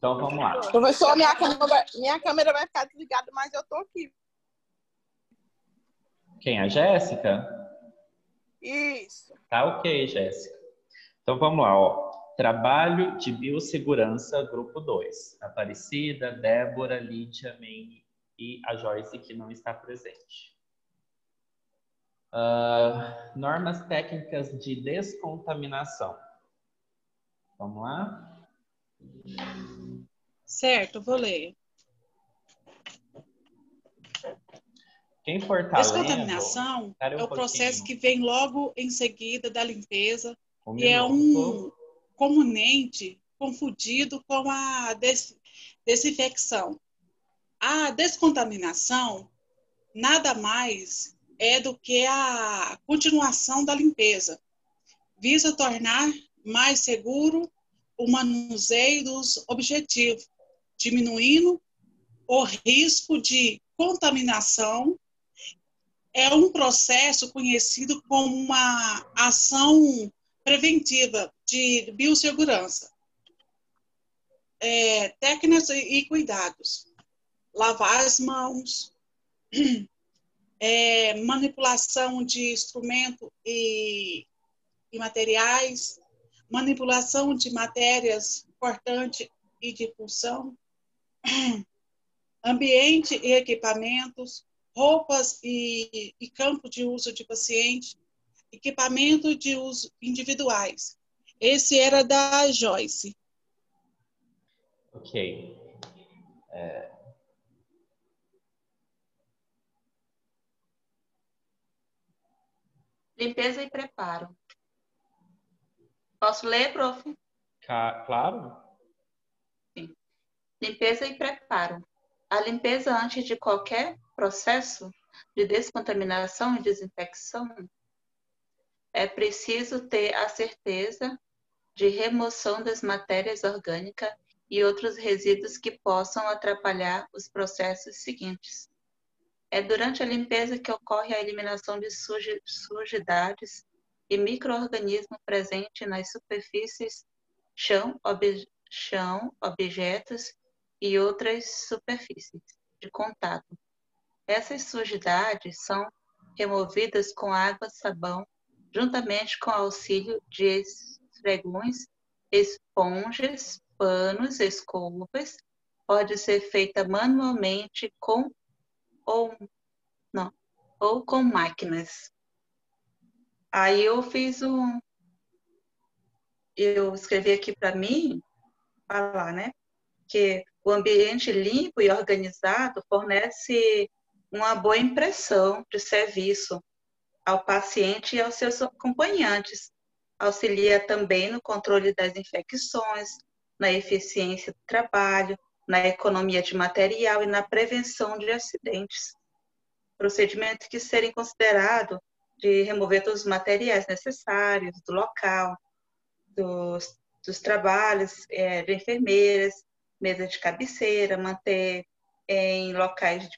Então, vamos lá. Professor, minha câmera vai ficar desligada, mas eu tô aqui. Quem? A Jéssica? Isso. Tá ok, Jéssica. Então, vamos lá, ó. Trabalho de biossegurança, grupo 2. Aparecida, Débora, Lídia, Meire e a Joyce, que não está presente. Normas técnicas de descontaminação. Vamos lá? Certo, vou ler. Quem for tá Descontaminação lendo, é o processo que vem logo em seguida da limpeza e é minuto. um comumente confundido com a desinfecção. A descontaminação nada mais é do que a continuação da limpeza, visa tornar mais seguro o manuseio dos objetivos, diminuindo o risco de contaminação. É um processo conhecido como uma ação preventiva de biossegurança. Técnicas e cuidados. Lavar as mãos, manipulação de instrumento e materiais, manipulação de matérias cortantes e de punção, ambiente e equipamentos, roupas e campo de uso de paciente, equipamento de uso individuais. Esse era da Joyce. Ok. Limpeza e preparo. Posso ler, prof? Claro. Sim. Limpeza e preparo. A limpeza antes de qualquer processo de descontaminação e desinfecção é preciso ter a certeza de remoção das matérias orgânicas e outros resíduos que possam atrapalhar os processos seguintes. É durante a limpeza que ocorre a eliminação de sujidades e micro-organismos presentes nas superfícies, chão, objetos e outras superfícies de contato. Essas sujidades são removidas com água, sabão, juntamente com auxílio de esfregões, esponjas, panos, escovas. Pode ser feita manualmente ou com máquinas. Aí eu escrevi aqui para mim, falar, né? Que o ambiente limpo e organizado fornece uma boa impressão de serviço ao paciente e aos seus acompanhantes. Auxilia também no controle das infecções, na eficiência do trabalho, na economia de material e na prevenção de acidentes. Procedimentos que serem considerados de remover todos os materiais necessários do local, dos trabalhos de enfermeiras, mesa de cabeceira, manter em locais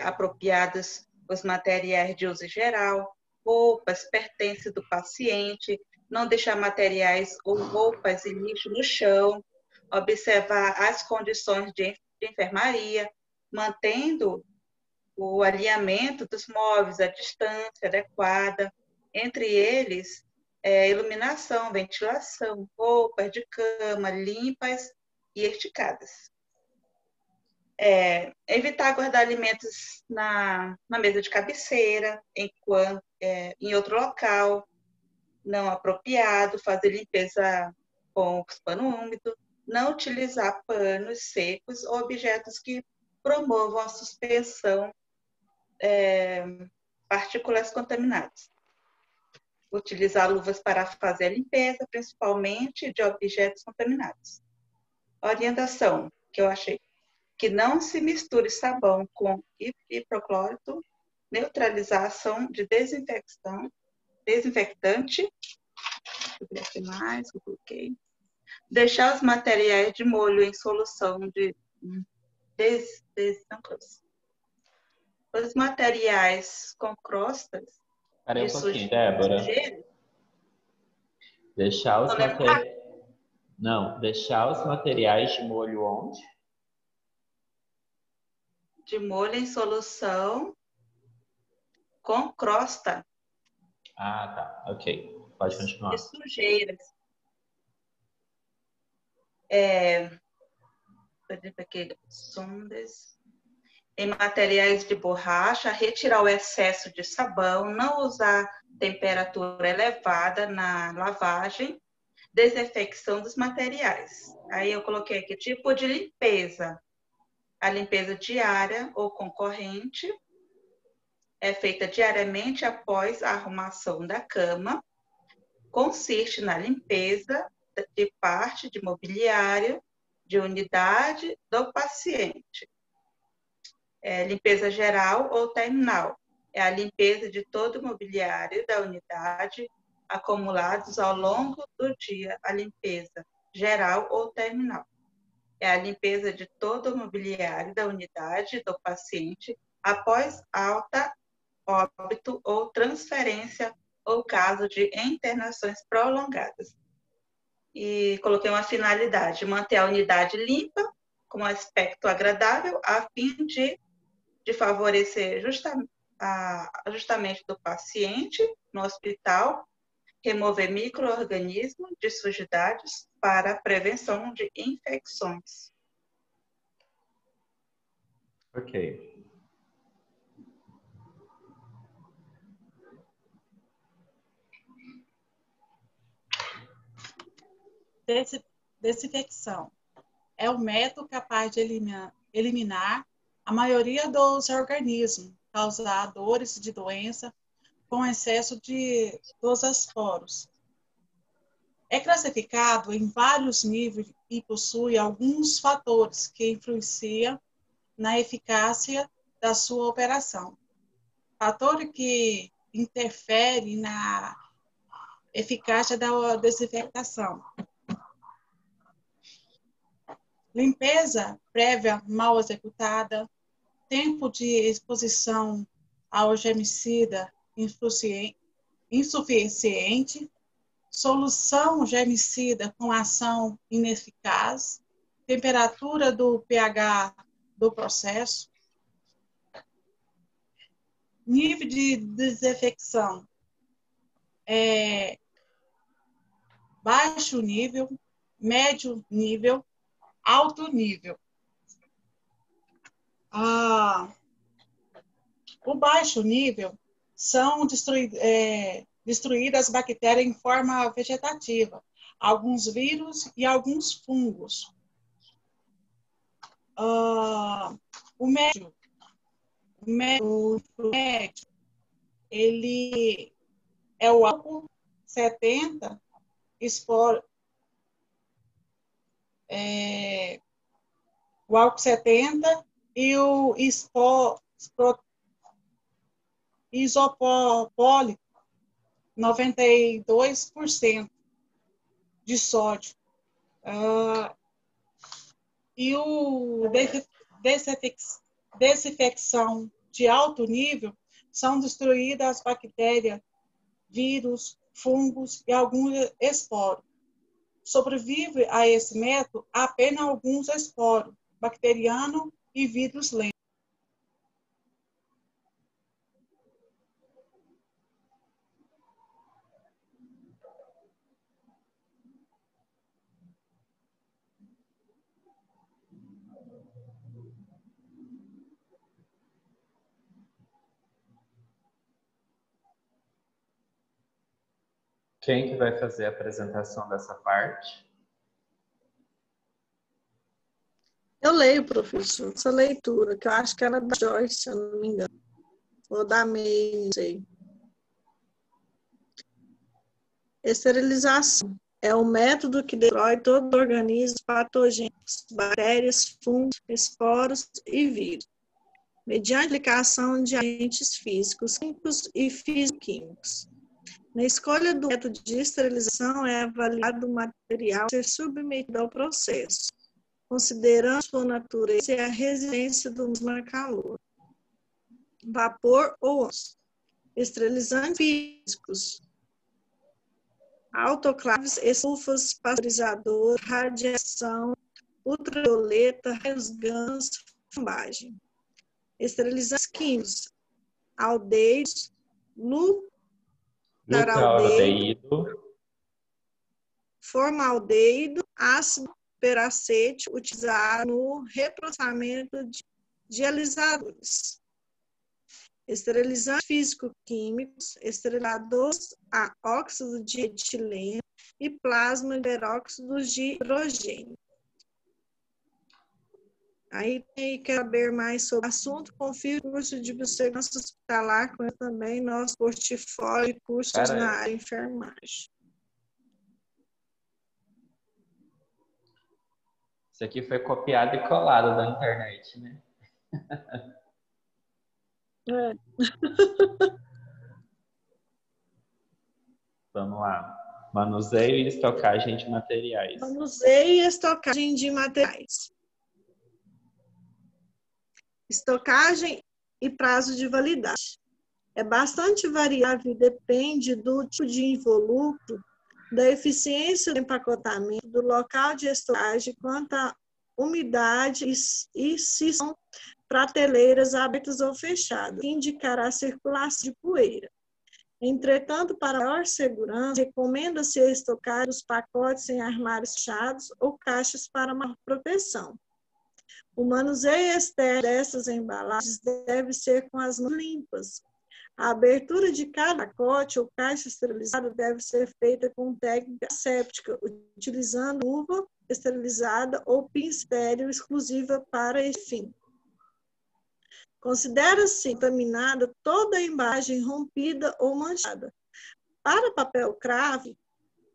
apropriados os materiais de uso geral, roupas, pertences do paciente, não deixar materiais ou roupas e lixo no chão, observar as condições de enfermaria, mantendo o alinhamento dos móveis, a distância adequada, entre eles, iluminação, ventilação, roupas de cama limpas e esticadas. Evitar guardar alimentos na mesa de cabeceira, em outro local não apropriado, fazer limpeza com pano úmido, não utilizar panos secos ou objetos que promovam a suspensão partículas contaminadas. Utilizar luvas para fazer a limpeza, principalmente de objetos contaminados. Orientação que eu achei: que não se misture sabão com hipoclorito, neutralização de desinfectante. Deixa eu ver aqui mais, eu coloquei. Deixar os materiais de molho em solução de os materiais com crostas Peraí um pouquinho, Débora. Sujeira, Deixar os materiais... Não, deixar os materiais de molho onde? De molho em solução com crosta Ah, tá. Ok. Pode de continuar. sujeiras. Sondas. Em materiais de borracha, retirar o excesso de sabão, não usar temperatura elevada na lavagem, desinfecção dos materiais. Aí eu coloquei aqui tipo de limpeza. A limpeza diária ou concorrente é feita diariamente após a arrumação da cama. Consiste na limpeza de parte de mobiliário, de unidade do paciente. Limpeza geral ou terminal. É a limpeza de todo o mobiliário da unidade acumulados ao longo do dia. A limpeza geral ou terminal. É a limpeza de todo o mobiliário da unidade do paciente após alta, óbito ou transferência ou caso de internações prolongadas. E coloquei uma finalidade, manter a unidade limpa, com um aspecto agradável, a fim de favorecer ajustamento do paciente no hospital, remover micro-organismos de sujidades para a prevenção de infecções. Ok. Desinfecção. É o método capaz de eliminar a maioria dos organismos causadores de doença com excesso dos esporos. É classificado em vários níveis e possui alguns fatores que influenciam na eficácia da sua operação. Fator que interfere na eficácia da desinfectação. Limpeza prévia mal executada, tempo de exposição ao germicida insuficiente, solução germicida com ação ineficaz, temperatura do pH do processo, nível de desinfecção, baixo nível, médio nível, alto nível. O baixo nível são destruídas bactérias em forma vegetativa, alguns vírus e alguns fungos. O médio, ele é o álcool 70, o álcool 70 e o isopropílico, 92% de sódio. E o desinfecção de alto nível são destruídas as bactérias, vírus, fungos e alguns esporos. Sobrevive a esse método apenas alguns esporos, bacteriano e vírus lentos. Quem que vai fazer a apresentação dessa parte? Eu leio, professor, essa leitura, que eu acho que era da Joyce, se eu não me engano. Ou da May, não sei. Esterilização é o método que destrói todos os organismos patogênicos, bactérias, fungos, esporos e vírus, mediante aplicação de agentes físicos, químicos e físico-químicos. Na escolha do método de esterilização é avaliado o material a ser submetido ao processo, considerando sua natureza e a resistência do mesmo a calor, vapor ou ônus. Esterilizantes físicos. autoclaves, estufas, pasteurizador, radiação ultravioleta, raios gama, fumbagem. Esterilizantes químicos, aldeidos, lutaraldeído, formaldeído, ácido peracético, utilizado no reprocessamento de alisadores. Esterilizantes físico-químicos, esteriladores a óxido de etileno e plasma de peróxido de hidrogênio. Aí quer saber mais sobre o assunto, confira o curso de biossegurança hospitalar, com também nosso portfólio de cursos na área de enfermagem. Isso aqui foi copiado e colado da internet, né? É. Vamos lá. Manuseio e estocagem de materiais. Manuseio e estocagem de materiais. Estocagem e prazo de validade. É bastante variável e depende do tipo de involucro, da eficiência do empacotamento, do local de estocagem, quanto à umidade e se são prateleiras abertas ou fechadas, que indicará a circulação de poeira. Entretanto, para maior segurança, recomenda-se estocar os pacotes em armários fechados ou caixas para maior proteção. O manuseio externo dessas embalagens deve ser com as mãos limpas. A abertura de cada pacote ou caixa esterilizada deve ser feita com técnica asséptica, utilizando luva esterilizada ou pincel exclusiva para esse fim. Considera-se contaminada toda a embalagem rompida ou manchada. Para papel cravo,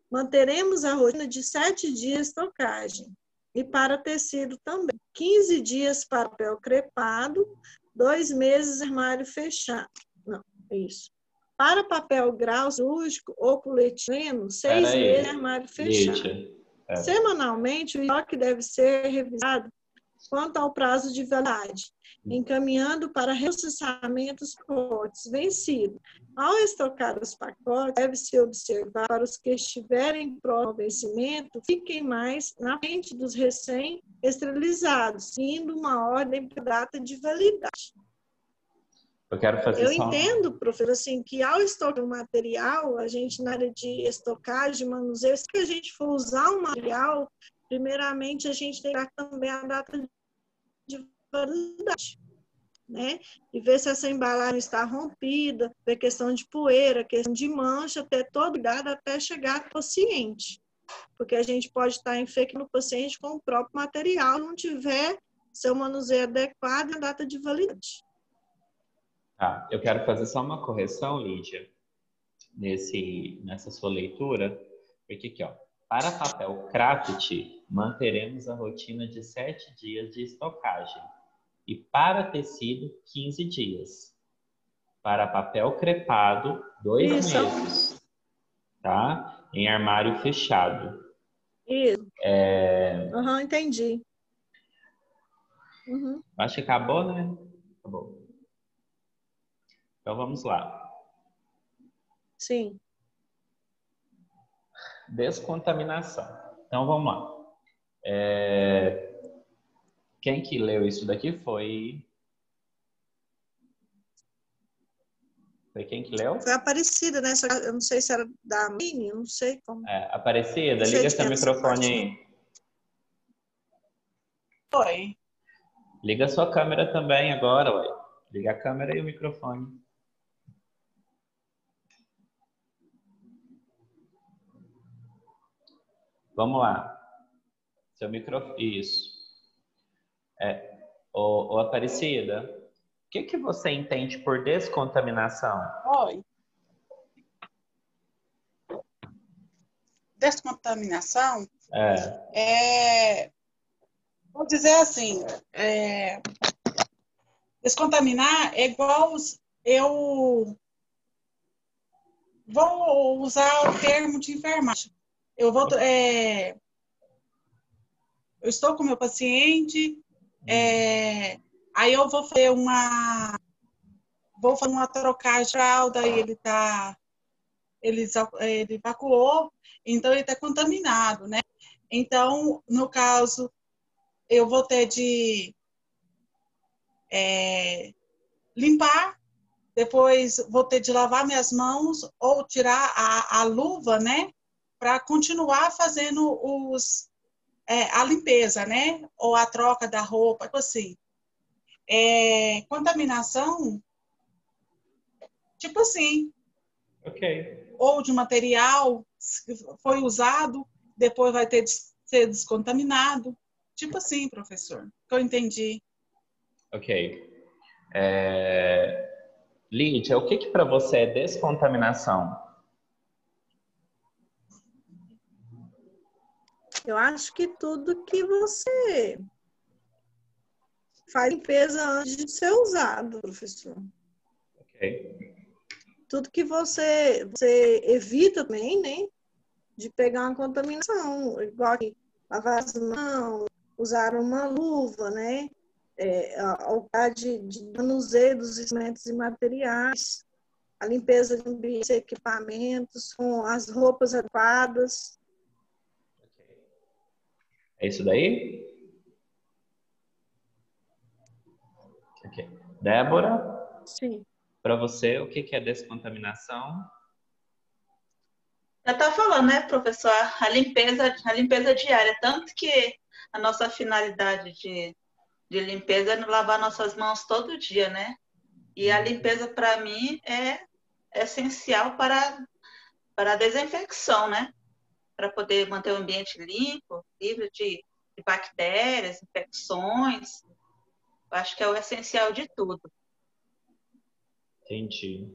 manteremos a rotina de 7 dias de estocagem. E para tecido também. 15 dias para papel crepado, 2 meses armário fechado. Não, é isso. Para papel grau cirúrgico ou polietileno, 6 meses armário fechado. Semanalmente, o estoque deve ser revisado quanto ao prazo de validade, encaminhando para reprocessamento dos pacotes vencidos. Ao estocar os pacotes, deve-se observar para os que estiverem próximos ao vencimento, fiquem mais na frente dos recém-esterilizados, seguindo uma ordem para data de validade. Eu entendo, professor, assim, que ao estocar o material, a gente, na área de estocagem, manuseio, se a gente for usar um material, primeiramente a gente tem que dar também a data de validade, né? E ver se essa embalagem está rompida, ver questão de poeira, questão de mancha, ter todo cuidado até chegar ao paciente. Porque a gente pode estar infectando o paciente com o próprio material, não tiver seu manuseio adequado e a data de validade. Tá, eu quero fazer só uma correção, Lídia, nessa sua leitura, porque aqui, ó, para papel craft, manteremos a rotina de 7 dias de estocagem e para tecido, 15 dias. Para papel crepado, 2 meses, tá? Em armário fechado. Isso. Entendi. Acho que acabou, né? Acabou. Então, vamos lá. Sim. Descontaminação. Então, vamos lá. Quem que leu isso daqui foi... Foi quem que leu? Foi a Aparecida, né? Eu não sei se era da Mini, eu não sei como. Aparecida, liga seu microfone aí. Oi. Liga sua câmera também agora, ué. Liga a câmera e o microfone. Vamos lá. Seu microfone. Isso. Ô, Aparecida, o que você entende por descontaminação? Oi. Descontaminação vou dizer assim, descontaminar é igual eu vou usar o termo de enfermagem. Eu estou com o meu paciente, aí eu vou fazer uma trocagem de fralda, e ele está ele evacuou, então ele está contaminado, né? Então, no caso, eu vou ter de limpar, depois vou ter de lavar minhas mãos ou tirar a luva, né? Para continuar fazendo a limpeza, né? Ou a troca da roupa, tipo assim. Contaminação, tipo assim, Ok. ou de material que foi usado, depois vai ter de ser descontaminado. Tipo assim, professor, que eu entendi. Ok. Lídia, o que para você é descontaminação? Eu acho que tudo que você faz limpeza antes de ser usado, professor. Ok. Tudo que você evita também, né? De pegar uma contaminação, igual que lavar as mãos, usar uma luva, né? Ao lugar de manuseio dos instrumentos e materiais, a limpeza de ambientes e equipamentos, com as roupas adequadas. É isso daí? Ok. Débora, Sim. para você, o que é descontaminação? Já está falando, né, professor? A limpeza diária, tanto que a nossa finalidade de limpeza é lavar nossas mãos todo dia, né? E a limpeza, para mim, é essencial para a desinfecção, né? Para poder manter o ambiente limpo, livre de bactérias, infecções. Eu acho que é o essencial de tudo. Entendi.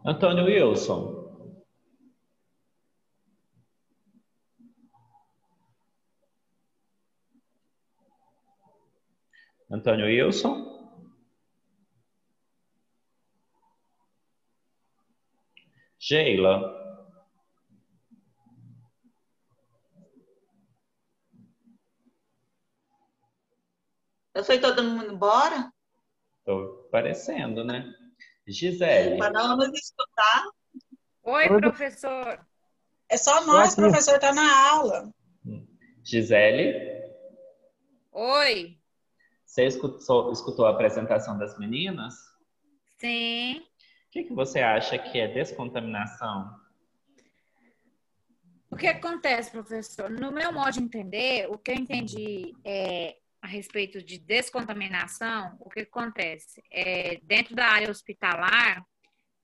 Antônio Wilson. Antônio Wilson? Sheila? Eu sei todo mundo embora? Estou parecendo, né? Gisele? Para não nos escutar. Oi, Oi, professor. É só tô nós, aqui. professor, está na aula. Gisele? Oi. Você escutou a apresentação das meninas? Sim. O que você acha que é descontaminação? O que acontece, professor? No meu modo de entender, o que eu entendi a respeito de descontaminação, o que acontece? Dentro da área hospitalar,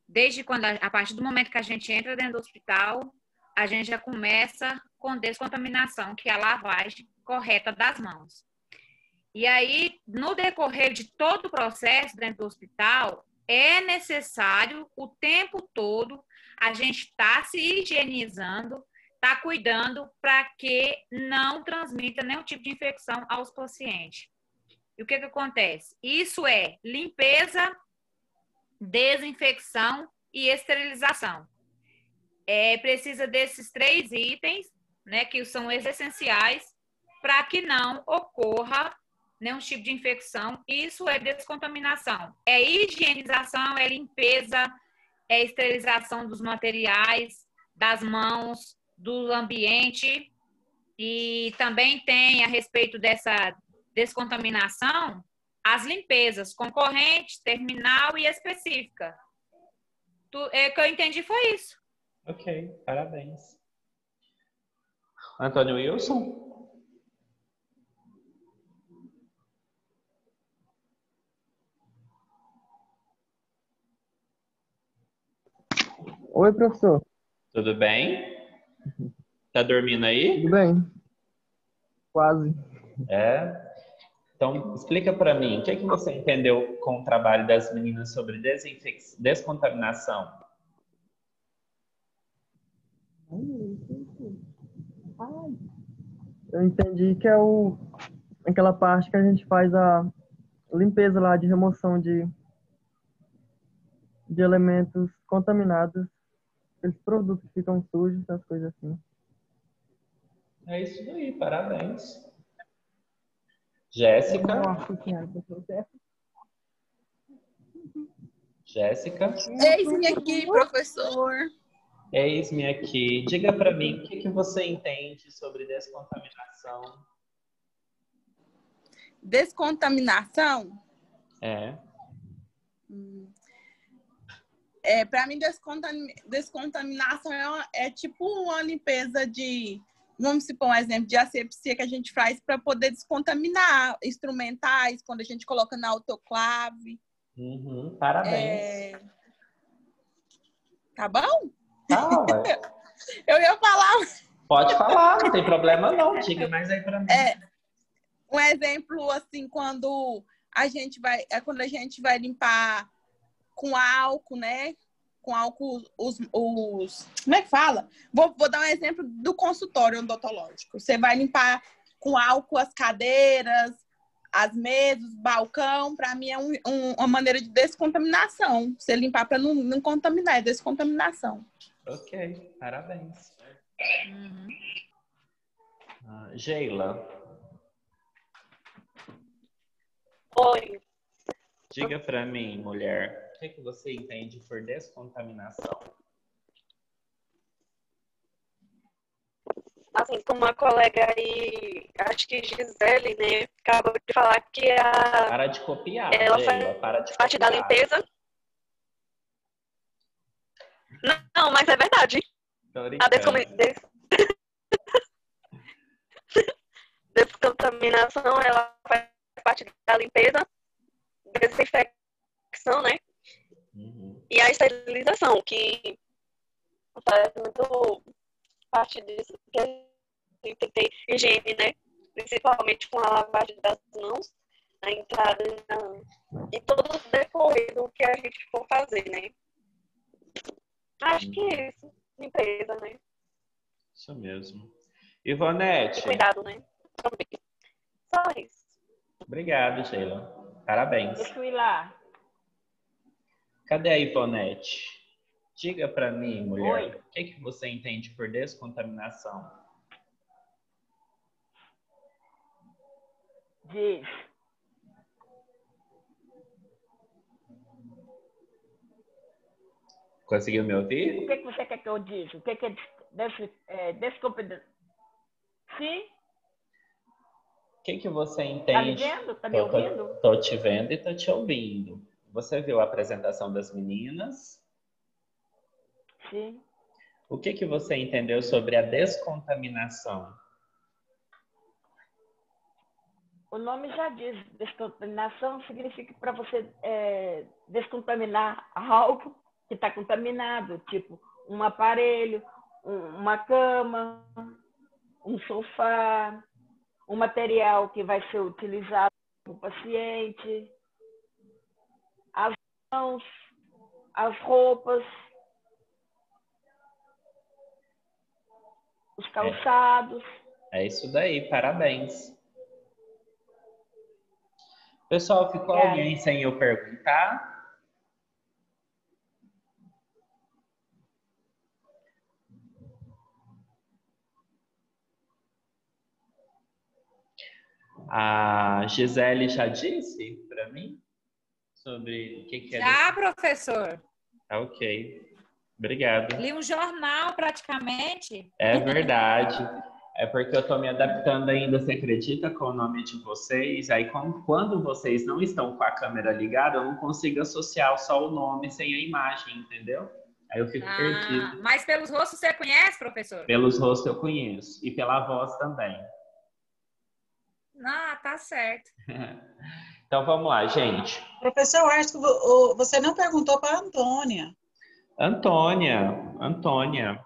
desde quando, a partir do momento que a gente entra dentro do hospital, a gente já começa com descontaminação, que é a lavagem correta das mãos. E aí, no decorrer de todo o processo dentro do hospital, é necessário o tempo todo a gente estar se higienizando, estar cuidando para que não transmita nenhum tipo de infecção aos pacientes. E o que acontece? Isso é limpeza, desinfecção e esterilização. Precisa desses 3 itens, né, que são essenciais para que não ocorra nenhum tipo de infecção. Isso é descontaminação. É higienização, é limpeza, é esterilização dos materiais, das mãos, do ambiente. E também tem, a respeito dessa descontaminação, as limpezas concorrente, terminal e específica. O que eu entendi foi isso. Ok, parabéns. Antônio Wilson? Oi, professor. Tudo bem? Tá dormindo aí? Tudo bem? Quase. Então, explica para mim, o que você entendeu com o trabalho das meninas sobre descontaminação? Eu entendi que é aquela parte que a gente faz a limpeza lá de remoção de elementos contaminados, aqueles produtos que ficam sujos, essas coisas assim. É isso aí, parabéns. Eu Jéssica? acho que é, professor. Jéssica? Eis-me aqui, professor. Eis-me aqui. Diga para mim, o que você entende sobre descontaminação? Descontaminação? Para mim, descontaminação é tipo uma limpeza de, vamos supor um exemplo, de asepsia que a gente faz para poder descontaminar instrumentais, quando a gente coloca na autoclave. Parabéns. Tá bom? Tá, ué. Eu ia falar. Pode falar, não tem problema não. Diga mais aí para mim. Um exemplo, assim, quando a gente vai limpar com álcool, né? Com álcool, como é que fala? Vou dar um exemplo do consultório odontológico. Você vai limpar com álcool as cadeiras, as mesas, o balcão. Para mim é uma maneira de descontaminação. Você limpar para não contaminar, é descontaminação. Ok, parabéns. Geila. Oi. Diga para mim, mulher, o que você entende por descontaminação? Assim, como a colega aí, acho que Gisele, né, acabou de falar que Para de copiar, ela Geila, para de parte copiar. da limpeza. Não, mas é verdade. A descontaminação, ela faz parte da limpeza, desinfecção, né? E a esterilização, que faz muito parte disso, que a gente tem que ter higiene, né? Principalmente com a lavagem das mãos, a entrada e todo o decorrer do que a gente for fazer, né? Acho que é isso. Limpeza, né? Isso mesmo. Ivonete. E cuidado, né? Também. Só isso. Obrigado, Sheila. Parabéns. Deixa eu ir lá. Cadê a Ivonete? Diga para mim, mulher, Oi. o que você entende por descontaminação? Diz. Conseguiu me ouvir? O que você quer que eu diga? O que é descontaminação? Sim? O que você entende? Tá me vendo? Tá me ouvindo? Tô te vendo e tô te ouvindo. Você viu a apresentação das meninas? Sim. O que você entendeu sobre a descontaminação? O nome já diz, descontaminação significa para você descontaminar algo que está contaminado, tipo um aparelho, uma cama, um sofá, um material que vai ser utilizado pelo paciente, as mãos, as roupas, os calçados. É isso daí, parabéns. Pessoal, ficou Obrigada. Alguém sem eu perguntar? A Gisele já disse para mim sobre o que é. Já, professor. Tá, ok. Obrigado. Li um jornal praticamente. É verdade. É porque eu estou me adaptando ainda, você acredita, com o nome de vocês? Aí, quando vocês não estão com a câmera ligada, eu não consigo associar só o nome sem a imagem, entendeu? Aí eu fico perdido. Mas pelos rostos você conhece, professor? Pelos rostos eu conheço. E pela voz também. Ah, tá certo. Então, vamos lá, gente. Professor, acho que você não perguntou para a Antônia. Antônia.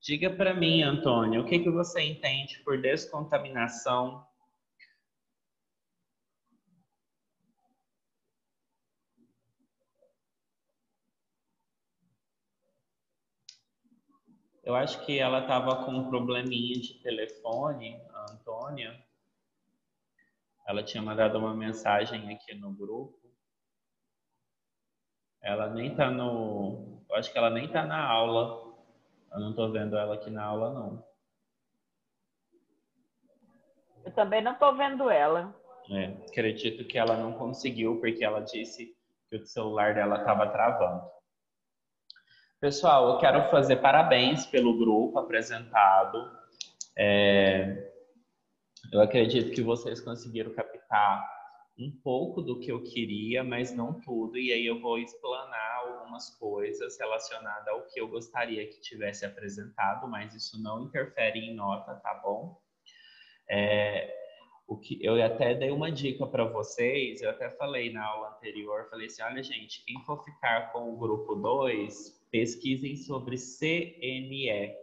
Diga para mim, Antônia, o que você entende por descontaminação? Eu acho que ela estava com um probleminha de telefone, a Antônia. Ela tinha mandado uma mensagem aqui no grupo. Ela nem tá no... Eu acho que ela nem tá na aula. Eu não tô vendo ela aqui na aula, não. Eu também não tô vendo ela. Acredito que ela não conseguiu, porque ela disse que o celular dela estava travando. Pessoal, eu quero fazer parabéns pelo grupo apresentado. Eu acredito que vocês conseguiram captar um pouco do que eu queria, mas não tudo. E aí eu vou explanar algumas coisas relacionadas ao que eu gostaria que tivesse apresentado, mas isso não interfere em nota, tá bom? Eu até dei uma dica para vocês, eu até falei na aula anterior, falei assim, olha gente, quem for ficar com o grupo 2, pesquisem sobre CME.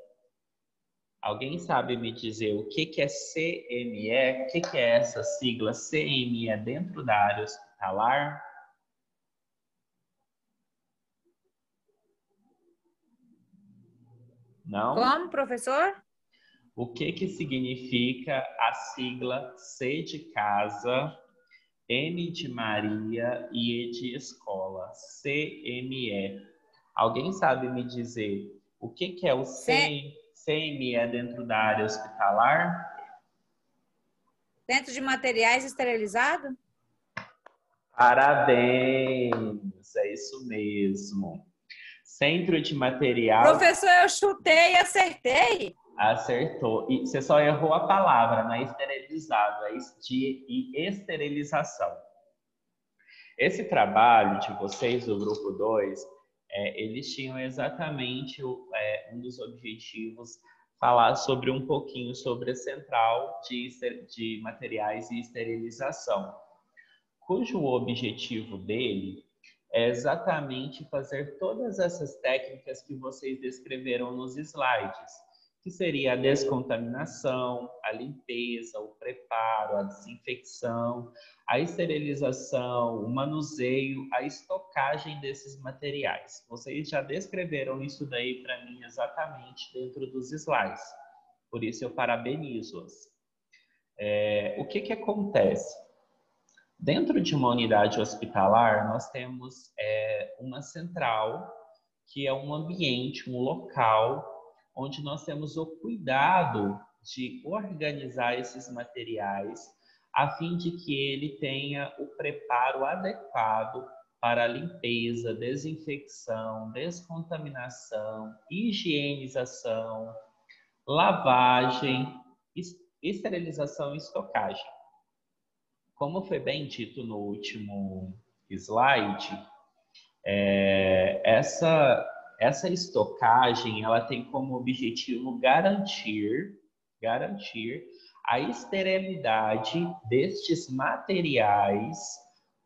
Alguém sabe me dizer o que é CME? O que é essa sigla CME dentro da área hospitalar? Não? Como, professor? O que significa a sigla C de casa, M de Maria e E de escola? CME. Alguém sabe me dizer o que é o CME dentro da área hospitalar? Centro de materiais esterilizados? Parabéns, é isso mesmo. Centro de material... Professor, eu chutei e acertei. Acertou. E você só errou a palavra, não é esterilizado, é esterilização. Esse trabalho de vocês do grupo 2, eles tinham exatamente um dos objetivos, falar sobre um pouquinho sobre a central de materiais e esterilização, cujo objetivo dele é exatamente fazer todas essas técnicas que vocês descreveram nos slides, que seria a descontaminação, a limpeza, o preparo, a desinfecção, a esterilização, o manuseio, a estocagem desses materiais. Vocês já descreveram isso daí para mim exatamente dentro dos slides. Por isso eu parabenizo-os. O que acontece? Dentro de uma unidade hospitalar, nós temos uma central, que é um ambiente, um local, onde nós temos o cuidado de organizar esses materiais a fim de que ele tenha o preparo adequado para a limpeza, desinfecção, descontaminação, higienização, lavagem, esterilização e estocagem. Como foi bem dito no último slide, essa estocagem, ela tem como objetivo garantir a esterilidade destes materiais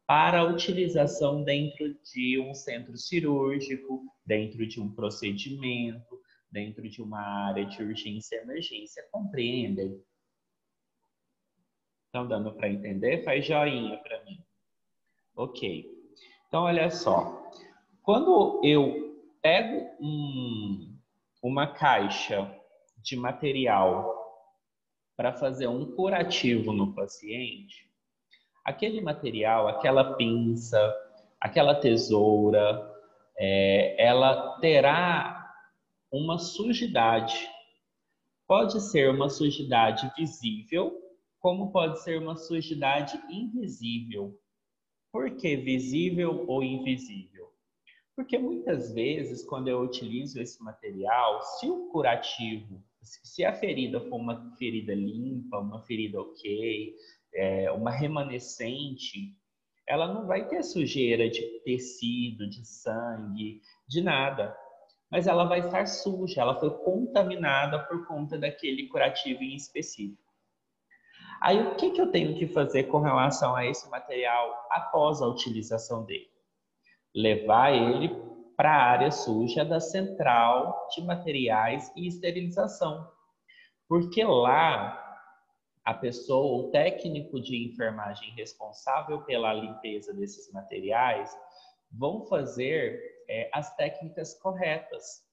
para a utilização dentro de um centro cirúrgico, dentro de um procedimento, dentro de uma área de urgência e emergência. Compreendem? Estão dando para entender? Faz joinha para mim. Ok. Então, olha só. Quando eu pego uma caixa de material para fazer um curativo no paciente, aquele material, aquela pinça, aquela tesoura, ela terá uma sujidade. Pode ser uma sujidade visível, como pode ser uma sujidade invisível. Por que visível ou invisível? Porque muitas vezes, quando eu utilizo esse material, se o curativo, se a ferida for uma ferida limpa, uma ferida ok, uma remanescente, ela não vai ter sujeira de tecido, de sangue, de nada. Mas ela vai estar suja, ela foi contaminada por conta daquele curativo em específico. Aí, o que eu tenho que fazer com relação a esse material após a utilização dele? Levar ele para a área suja da central de materiais e esterilização. Porque lá, a pessoa, o técnico de enfermagem responsável pela limpeza desses materiais, vão fazer as técnicas corretas.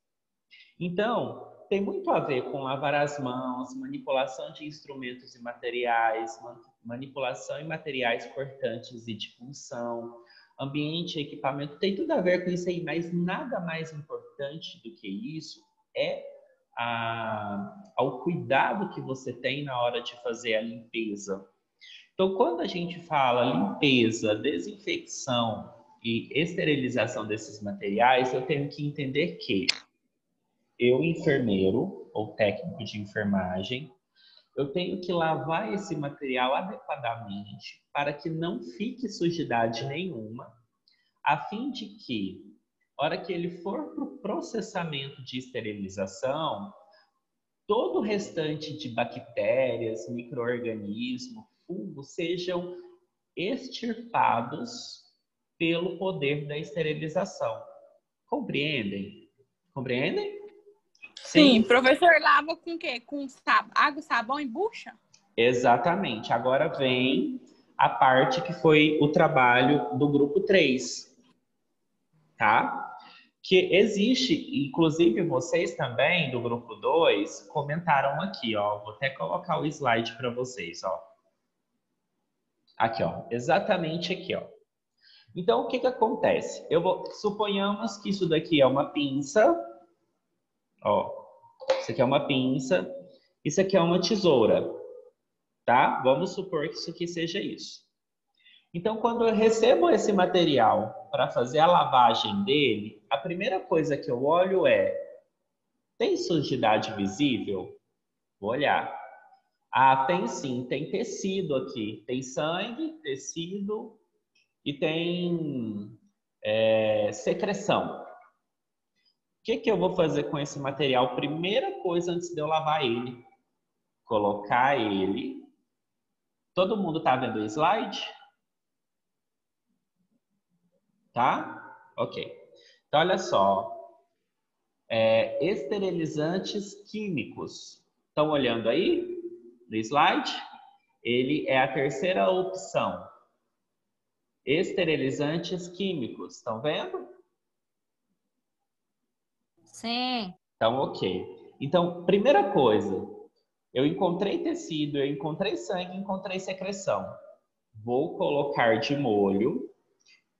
Então, tem muito a ver com lavar as mãos, manipulação de instrumentos e materiais, manipulação em materiais cortantes e de punção, ambiente e equipamento, tem tudo a ver com isso aí, mas nada mais importante do que isso é ao cuidado que você tem na hora de fazer a limpeza. Então, quando a gente fala limpeza, desinfecção e esterilização desses materiais, eu tenho que entender que eu, enfermeiro ou técnico de enfermagem, eu tenho que lavar esse material adequadamente para que não fique sujidade nenhuma, a fim de que, na hora que ele for para o processamento de esterilização, todo o restante de bactérias, micro-organismos, fungos sejam extirpados pelo poder da esterilização. Compreendem? Compreendem? Sim, professor, lava com o quê? Com água, sabão e bucha? Exatamente. Agora vem a parte que foi o trabalho do grupo 3, tá? Que existe, inclusive vocês também, do grupo 2, comentaram aqui, ó. Vou até colocar o slide para vocês, ó. Aqui, ó. Exatamente aqui, ó. Então, o que que acontece? Suponhamos que isso daqui é uma pinça, ó. Isso aqui é uma pinça, isso aqui é uma tesoura, tá? Vamos supor que isso aqui seja isso. Então, quando eu recebo esse material para fazer a lavagem dele, a primeira coisa que eu olho é: tem sujidade visível? Vou olhar. Ah, tem sim, tem tecido aqui. Tem sangue, tecido e tem secreção. O que que eu vou fazer com esse material? Primeira coisa antes de eu lavar ele, colocar ele. Todo mundo tá vendo o slide? Tá? Ok. Então, olha só. Esterilizantes químicos. Estão olhando aí no slide? Ele é a terceira opção. Esterilizantes químicos. Estão vendo? Sim. Então, ok. Então, primeira coisa. Eu encontrei tecido, eu encontrei sangue, encontrei secreção. Vou colocar de molho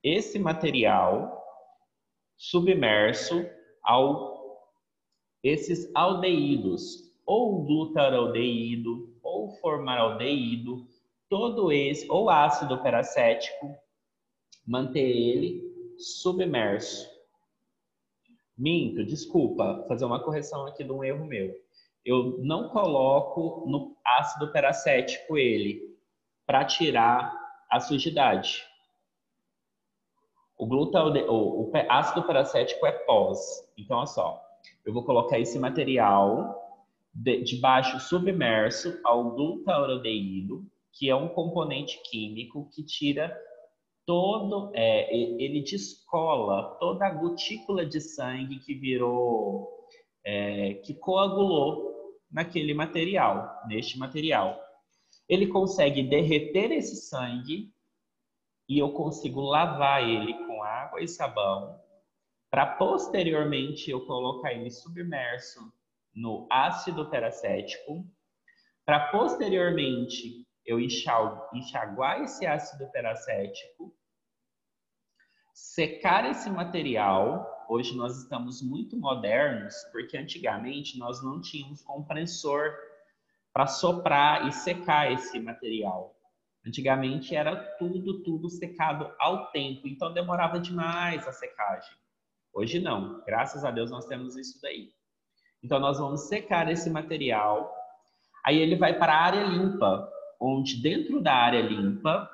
esse material submerso esses aldeídos, ou glutaraldeído, ou formaldeído, todo esse, ou ácido peracético, manter ele submerso. Minto, desculpa, fazer uma correção aqui de um erro meu. Eu não coloco no ácido peracético ele, para tirar a sujidade. O ácido peracético é pós. Então, olha só. Eu vou colocar esse material debaixo submerso ao glutaraldeído, que é um componente químico que tira ele descola toda a gotícula de sangue que virou, que coagulou neste material. Ele consegue derreter esse sangue e eu consigo lavar ele com água e sabão, para posteriormente eu colocar ele submerso no ácido peracético, para posteriormente eu enxaguar esse ácido peracético, secar esse material. Hoje nós estamos muito modernos, porque antigamente nós não tínhamos compressor para soprar e secar esse material. Antigamente era tudo secado ao tempo, então demorava demais a secagem. Hoje não, graças a Deus nós temos isso daí. Então nós vamos secar esse material, aí ele vai para a área limpa, onde dentro da área limpa,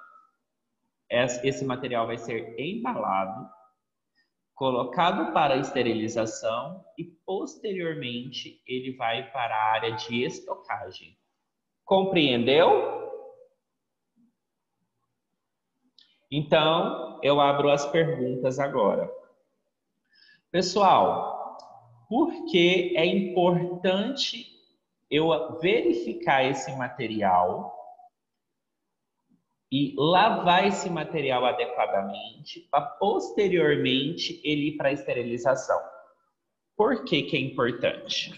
esse material vai ser embalado, colocado para esterilização e posteriormente ele vai para a área de estocagem. Compreendeu? Então, eu abro as perguntas agora. Pessoal, por que é importante eu verificar esse material e lavar esse material adequadamente para posteriormente ele ir para a esterilização? Por que que é importante?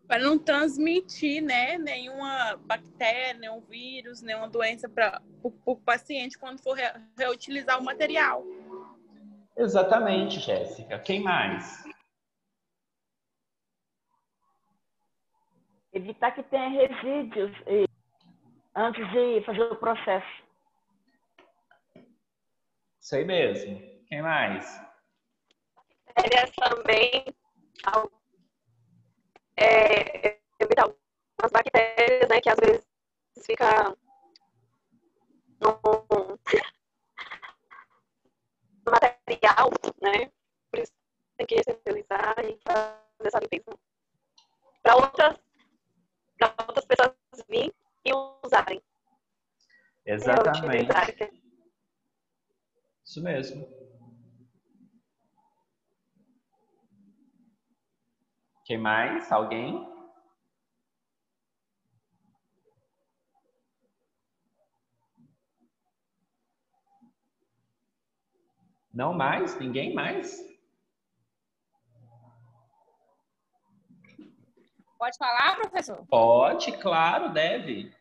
Para não transmitir, né, nenhuma bactéria, nenhum vírus, nenhuma doença para o paciente quando for reutilizar o material. Exatamente, Jéssica. Quem mais? Evitar que tenha resíduos antes de fazer o processo. Isso aí mesmo. Quem mais? Bactérias também, evitar algumas bactérias, né, que às vezes fica no material, né? Por isso tem que esterilizar e fazer essa limpeza. Para outras pessoas virem e usarem. Exatamente. Isso mesmo. Quem mais? Alguém? Não mais? Ninguém mais? Pode falar, professor? Pode, claro, deve.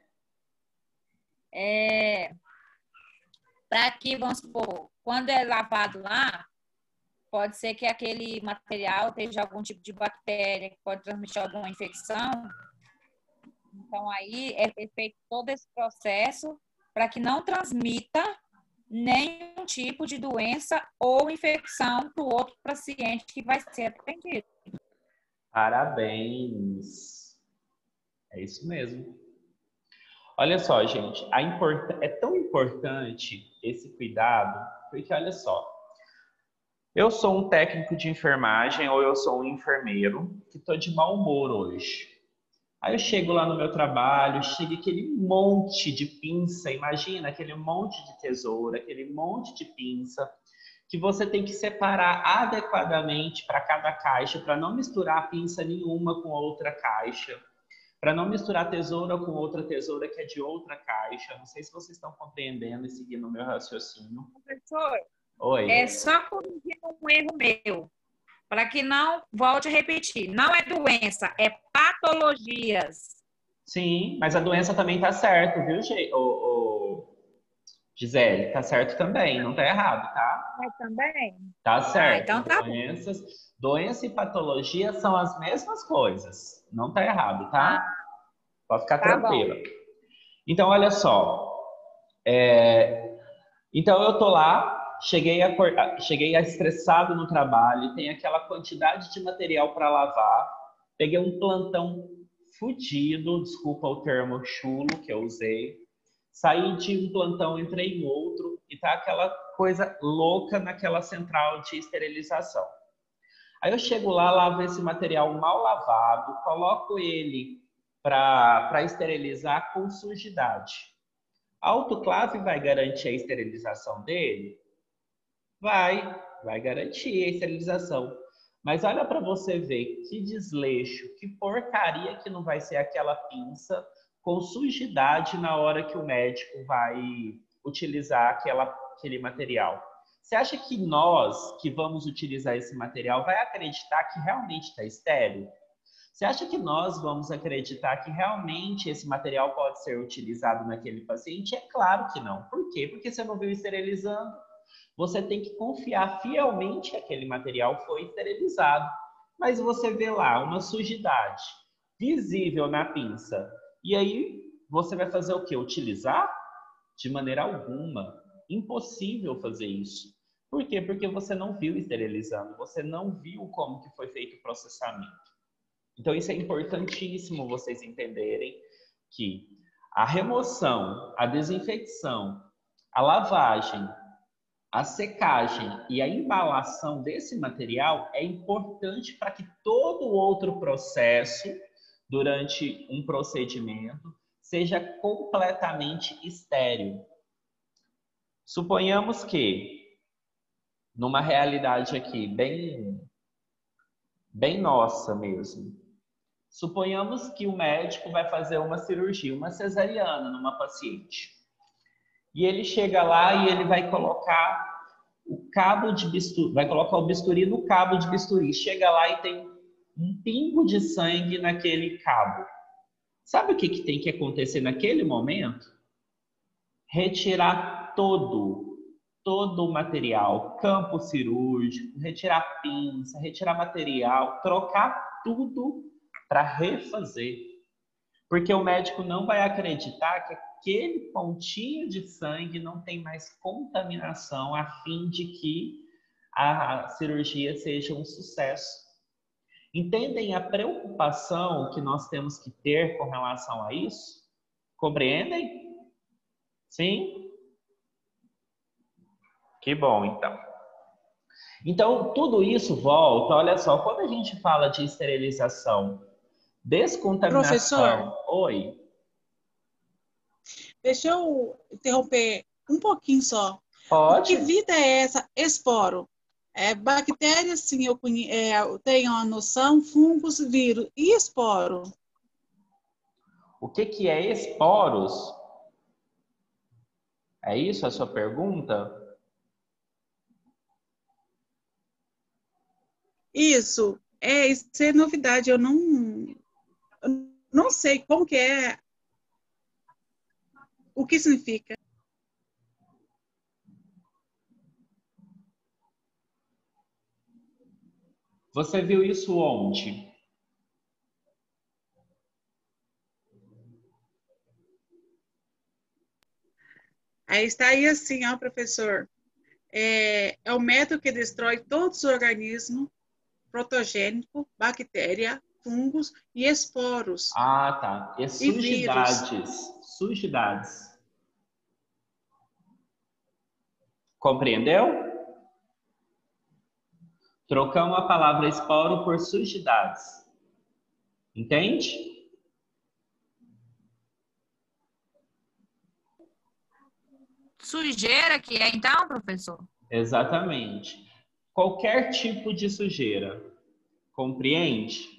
Para que, vamos supor, quando é lavado lá, pode ser que aquele material tenha algum tipo de bactéria que pode transmitir alguma infecção. Então, aí é feito todo esse processo para que não transmita nenhum tipo de doença ou infecção para o outro paciente que vai ser atendido. Parabéns. É isso mesmo. Olha só, gente, é tão importante esse cuidado, porque olha só, eu sou um técnico de enfermagem ou eu sou um enfermeiro que estou de mau humor hoje. Aí eu chego lá no meu trabalho, chega aquele monte de pinça, imagina aquele monte de tesoura, aquele monte de pinça, que você tem que separar adequadamente para cada caixa, para não misturar pinça nenhuma com outra caixa, para não misturar tesoura com outra tesoura que é de outra caixa. Não sei se vocês estão compreendendo e seguindo o meu raciocínio. Professor, Oi. é só corrigir um erro meu, para que não volte a repetir. Não é doença, é patologias. Sim, mas a doença também tá certo, viu, Gisele? Tá certo também, não tá errado, tá? Mas também? Tá certo. Então tá bom. Doença e patologia são as mesmas coisas. Não tá errado, tá? Pode ficar tranquila. Bom. Então, olha só. Então, eu tô lá, cheguei estressado no trabalho, tem aquela quantidade de material para lavar, peguei um plantão fudido, desculpa o termo chulo que eu usei, saí de um plantão, entrei em outro, e tá aquela coisa louca naquela central de esterilização. Aí eu chego lá, lavo esse material mal lavado, coloco ele para esterilizar com sujidade. A autoclave vai garantir a esterilização dele? Vai garantir a esterilização. Mas olha para você ver que desleixo, que porcaria que não vai ser aquela pinça com sujidade na hora que o médico vai utilizar aquele material. Você acha que nós que vamos utilizar esse material vai acreditar que realmente está estéril? Você acha que nós vamos acreditar que realmente esse material pode ser utilizado naquele paciente? É claro que não. Por quê? Porque você não viu esterilizando. Você tem que confiar fielmente que aquele material foi esterilizado. Mas você vê lá uma sujidade visível na pinça. E aí você vai fazer o quê? Utilizar? De maneira alguma. Impossível fazer isso. Por quê? Porque você não viu esterilizando. Você não viu como que foi feito o processamento. Então, isso é importantíssimo vocês entenderem que a remoção, a desinfecção, a lavagem, a secagem e a embalação desse material é importante para que todo outro processo, durante um procedimento, seja completamente estéril. Suponhamos que, numa realidade aqui bem nossa mesmo, suponhamos que o médico vai fazer uma cirurgia, uma cesariana numa paciente. E ele chega lá e ele vai colocar o cabo de bisturi, vai colocar o bisturi no cabo de bisturi. Chega lá e tem um pingo de sangue naquele cabo. Sabe o que tem que acontecer naquele momento? Retirar todo o material, campo cirúrgico, retirar pinça, retirar material, trocar tudo para refazer. Porque o médico não vai acreditar que aquele pontinho de sangue não tem mais contaminação a fim de que a cirurgia seja um sucesso. Entendem a preocupação que nós temos que ter com relação a isso? Compreendem? Sim? Que bom, então. Então, tudo isso volta, olha só, quando a gente fala de esterilização, descontaminação... Professor? Oi? Deixa eu interromper um pouquinho só. Pode? Que vida é essa? Esporo. Bactérias, sim, eu tenho a noção, fungos, vírus. E esporo? O que é esporos? É isso a sua pergunta? Isso é novidade. Eu não sei como que é, o que significa. Você viu isso onde? Aí está aí assim, ó, professor. É o método que destrói todos os organismos protogênicos, bactéria, fungos e esporos. Ah, tá. E sujidades. Vírus. Sujidades. Compreendeu? Trocamos a palavra esporo por sujidades. Entende? Sujeira que é então, professor? Exatamente. Qualquer tipo de sujeira. Compreende?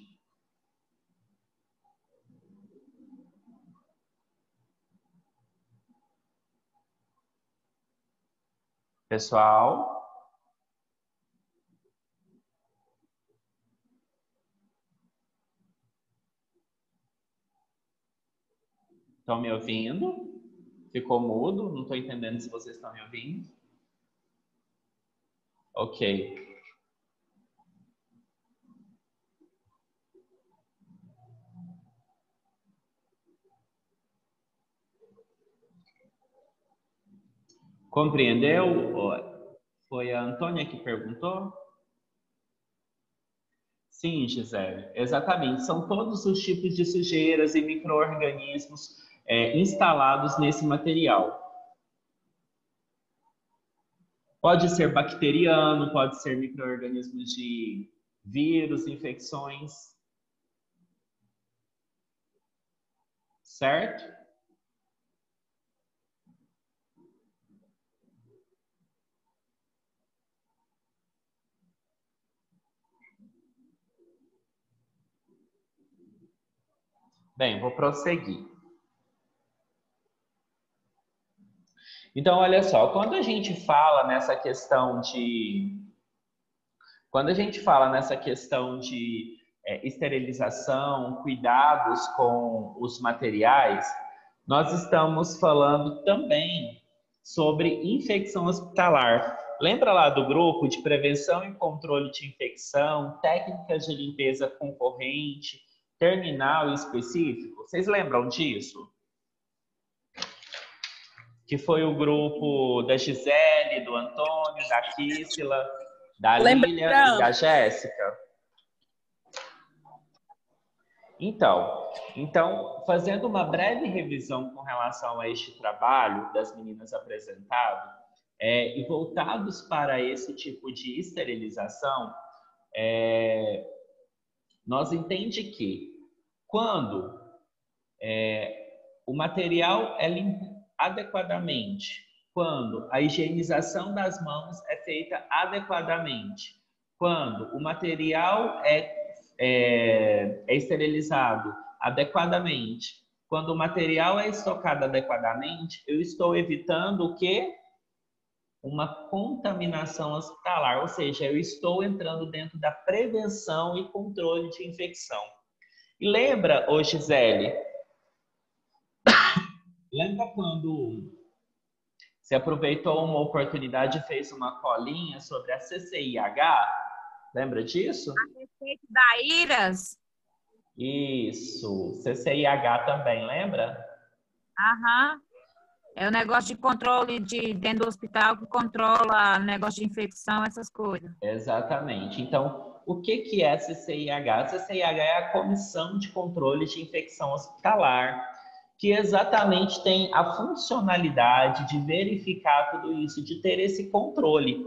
Pessoal? Estão me ouvindo? Ficou mudo? Não estou entendendo se vocês estão me ouvindo. Ok. Compreendeu? Foi a Antônia que perguntou? Sim, Gisele, exatamente. São todos os tipos de sujeiras e micro-organismos instalados nesse material. Pode ser bacteriano, pode ser micro-organismos de vírus, infecções. Certo? Bem, vou prosseguir. Então, olha só, quando a gente fala nessa questão de esterilização, cuidados com os materiais, nós estamos falando também sobre infecção hospitalar. Lembra lá do grupo de prevenção e controle de infecção, técnicas de limpeza concorrente, terminal e específico? Vocês lembram disso? Que foi o grupo da Gisele, do Antônio, da Kísila, da Lília e da Jéssica. Então, fazendo uma breve revisão com relação a este trabalho das meninas apresentado, e voltados para esse tipo de esterilização, nós entendemos que quando o material é limpo adequadamente, quando a higienização das mãos é feita adequadamente, quando o material é esterilizado adequadamente, quando o material é estocado adequadamente, eu estou evitando o quê? Uma contaminação hospitalar, ou seja, eu estou entrando dentro da prevenção e controle de infecção. E lembra, Gisele, lembra quando você aproveitou uma oportunidade e fez uma colinha sobre a CCIH? Lembra disso? A respeito da IRAS? Isso. CCIH também, lembra? Aham. É o negócio de controle de dentro do hospital que controla negócio de infecção, essas coisas. Exatamente. Então, o que é a CCIH? A CCIH é a Comissão de Controle de Infecção Hospitalar, que exatamente tem a funcionalidade de verificar tudo isso, de ter esse controle.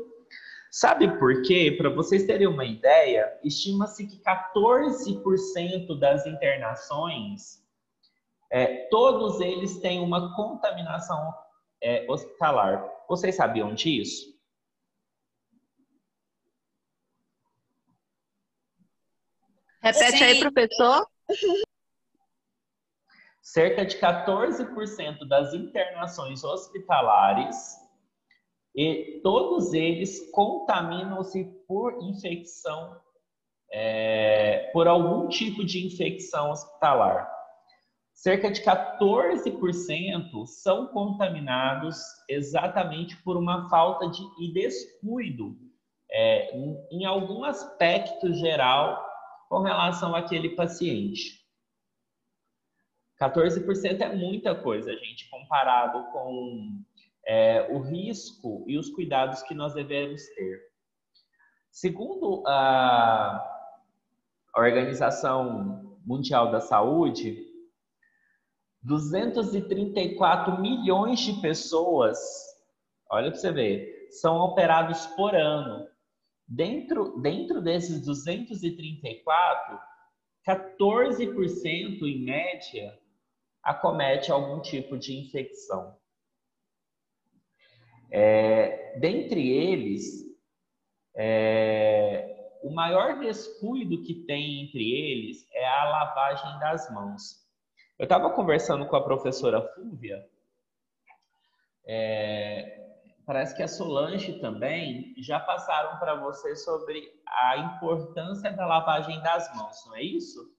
Sabe por quê? Para vocês terem uma ideia, estima-se que 14% das internações, todos eles têm uma contaminação hospitalar. Vocês sabiam disso? Repete aí, professor. Cerca de 14% das internações hospitalares, e todos eles contaminam-se por infecção, por algum tipo de infecção hospitalar. Cerca de 14% são contaminados exatamente por uma falta de descuido em algum aspecto geral com relação àquele paciente. 14% é muita coisa, gente, comparado com o risco e os cuidados que nós devemos ter. Segundo a Organização Mundial da Saúde, 234 milhões de pessoas, olha para você ver, são operados por ano. Dentro desses 234, 14% em média acomete algum tipo de infecção. Dentre eles, o maior descuido que tem entre eles é a lavagem das mãos. Eu estava conversando com a professora Fúvia, parece que a Solange também já passaram para você sobre a importância da lavagem das mãos, não é isso?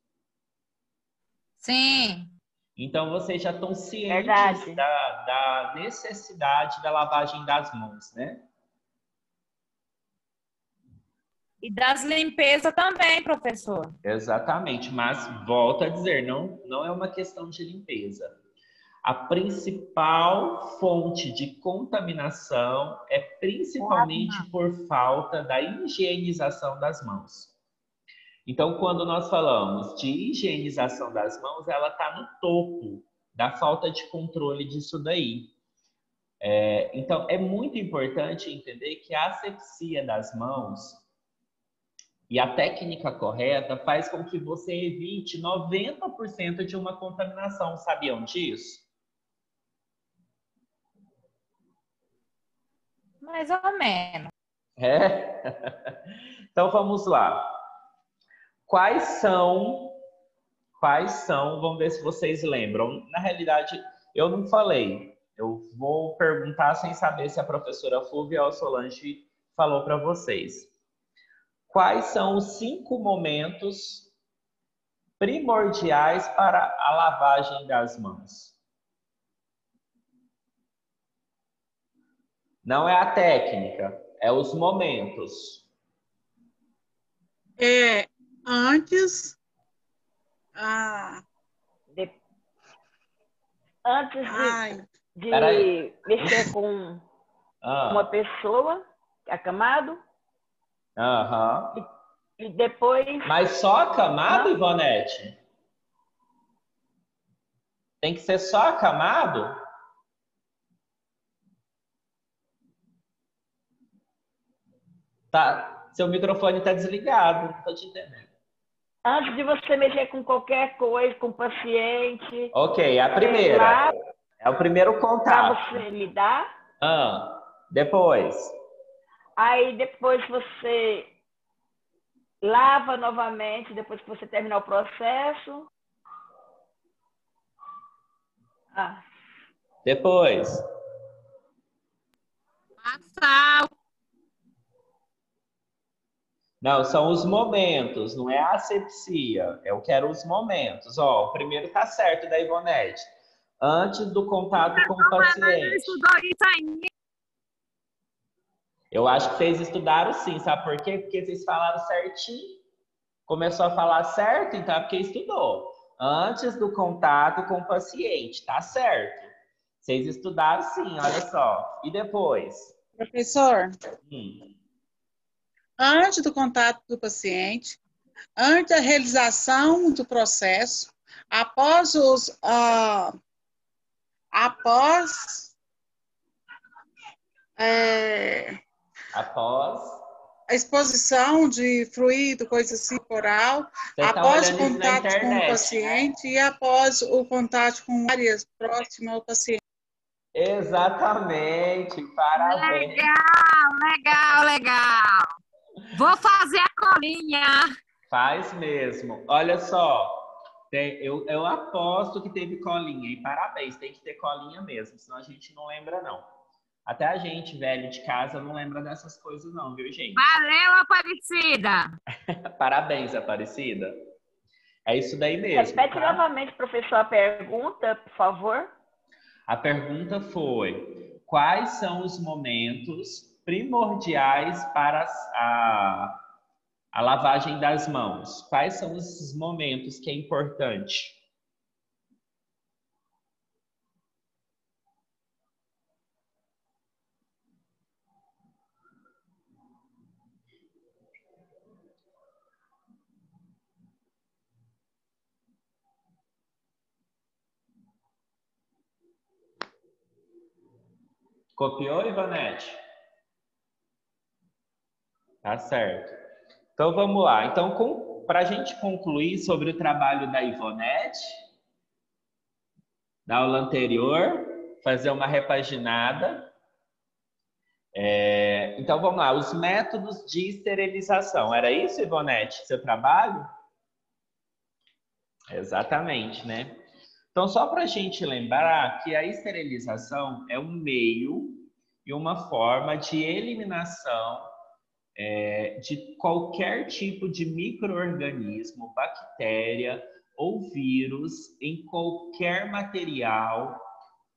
Sim. Então, vocês já estão cientes da necessidade da lavagem das mãos, né? E das limpezas também, professor. Exatamente, mas volto a dizer, não é uma questão de limpeza. A principal fonte de contaminação é principalmente por falta da higienização das mãos. Então, quando nós falamos de higienização das mãos, ela está no topo da falta de controle disso daí. Então, é muito importante entender que a asepsia das mãos e a técnica correta faz com que você evite 90% de uma contaminação. Sabiam disso? Mais ou menos. Então, vamos lá. Quais são, vamos ver se vocês lembram. Na realidade, eu não falei. Eu vou perguntar sem saber se a professora Fúvia ou a Solange falou para vocês. Quais são os 5 momentos primordiais para a lavagem das mãos? Não é a técnica, é os momentos. Antes de mexer com uma pessoa acamado. Aham. E depois... Mas só acamado, Ivonete? Tem que ser só acamado? Tá, seu microfone está desligado, não estou te entendendo. Antes de você mexer com qualquer coisa, com o paciente... Ok, a primeira. É o primeiro contato. Para você lidar. Depois. Aí depois você lava novamente, depois que você terminar o processo. Depois. Passar. Não, são os momentos, não é a asepsia. Eu quero os momentos. O primeiro tá certo da Ivonete. Antes do contato com o paciente. Eu acho que vocês estudaram sim, sabe por quê? Porque vocês falaram certinho. Começou a falar certo, então é porque estudou. Antes do contato com o paciente, tá certo. Vocês estudaram sim, olha só. E depois? Professor, antes do contato do paciente, antes da realização do processo, após a exposição de fluido, coisa assim, corporal, após o contato com o paciente, né? E após o contato com áreas próximas ao paciente. Exatamente, parabéns. Legal. Vou fazer a colinha. Faz mesmo. Olha só, eu aposto que teve colinha. E parabéns, tem que ter colinha mesmo, senão a gente não lembra, não. Até a gente, velho, de casa, não lembra dessas coisas não, viu, gente? Valeu, Aparecida! Parabéns, Aparecida. É isso daí mesmo. Repete novamente, professor, a pergunta, por favor. A pergunta foi: quais são os momentos primordiais para a lavagem das mãos? Quais são esses momentos que é importante? Copiou, Ivonete? Tá certo. Então, vamos lá. Então, para a gente concluir sobre o trabalho da Ivonete, da aula anterior, fazer uma repaginada. Então, vamos lá. Os métodos de esterilização. Era isso, Ivonete, seu trabalho? Exatamente, né? Então, só para a gente lembrar que a esterilização é um meio e uma forma de eliminação de qualquer tipo de micro-organismo, bactéria ou vírus em qualquer material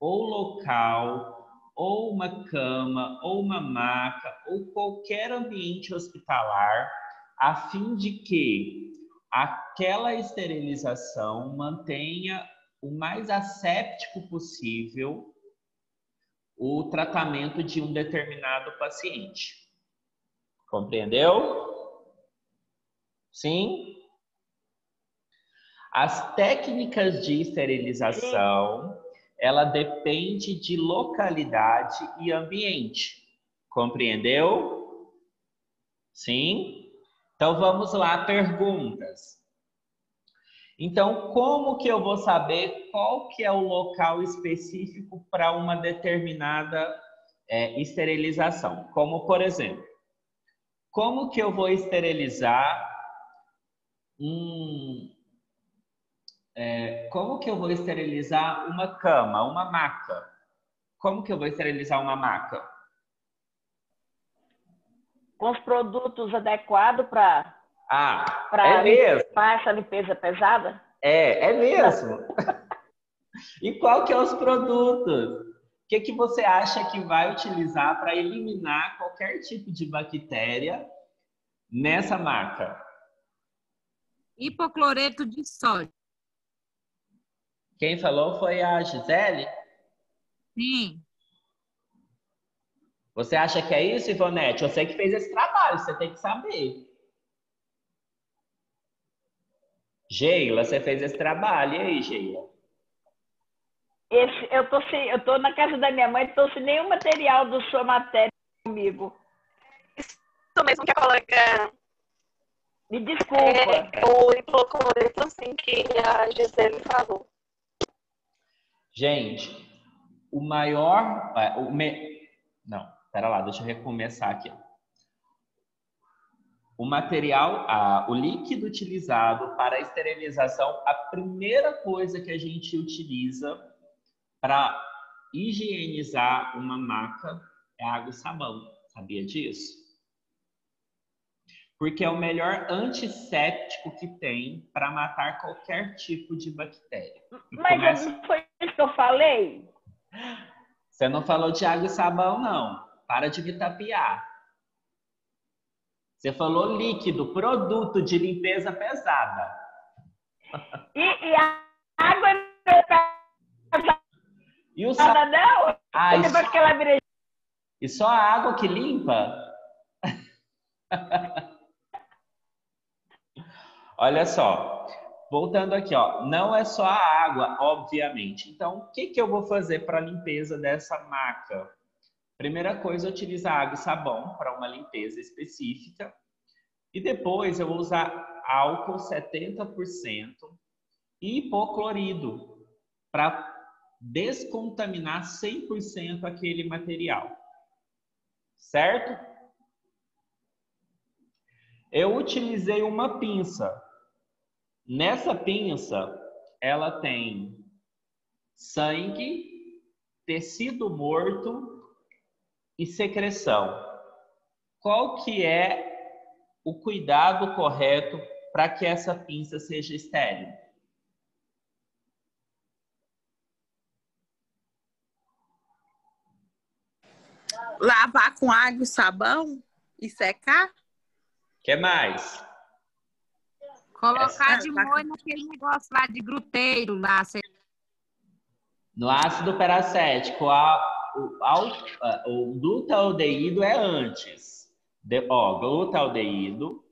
ou local, ou uma cama, ou uma maca, ou qualquer ambiente hospitalar, a fim de que aquela esterilização mantenha o mais asséptico possível o tratamento de um determinado paciente. Compreendeu? Sim? As técnicas de esterilização, ela depende de localidade e ambiente. Compreendeu? Sim? Então, vamos lá, perguntas. Então, como que eu vou saber qual que é o local específico para uma determinada esterilização? Como, por exemplo, como que eu vou esterilizar uma cama, uma maca? Como que eu vou esterilizar uma maca? Com os produtos adequados para essa limpeza pesada? É mesmo. E qual que é os produtos? O que você acha que vai utilizar para eliminar qualquer tipo de bactéria nessa maca? Hipocloreto de sódio. Quem falou foi a Gisele? Sim. Você acha que é isso, Ivonete? Você que fez esse trabalho, você tem que saber. Geila, você fez esse trabalho. E aí, Geila? Eu tô na casa da minha mãe, estou sem nenhum material da sua matéria comigo. Isso mesmo que a colega... Me desculpa. O hipocloreto, assim, que a Gisele falou. Gente, o maior... Não, pera lá, deixa eu recomeçar aqui. O material, o líquido utilizado para a esterilização, a primeira coisa que a gente utiliza para higienizar uma maca é água e sabão. Sabia disso? Porque é o melhor antisséptico que tem para matar qualquer tipo de bactéria. Mas não foi isso que eu falei? Você não falou de água e sabão, não. Para de me tapear. Você falou líquido, produto de limpeza pesada. E a água E o não? Ai, Depois que ela vira... E só a água que limpa? Olha só, voltando aqui, ó, não é só a água, obviamente. Então, o que eu vou fazer para a limpeza dessa maca? Primeira coisa, utilizar água e sabão para uma limpeza específica. E depois eu vou usar álcool 70% e hipoclorido para descontaminar 100% aquele material. Certo? Eu utilizei uma pinça. Nessa pinça, ela tem sangue, tecido morto e secreção. Qual que é o cuidado correto para que essa pinça seja estéril? Lavar com água e sabão e secar? Que mais? Colocar de molho naquele negócio lá de gruteiro lá. No ácido peracético, o glutaldeído é antes. Glutaldeído,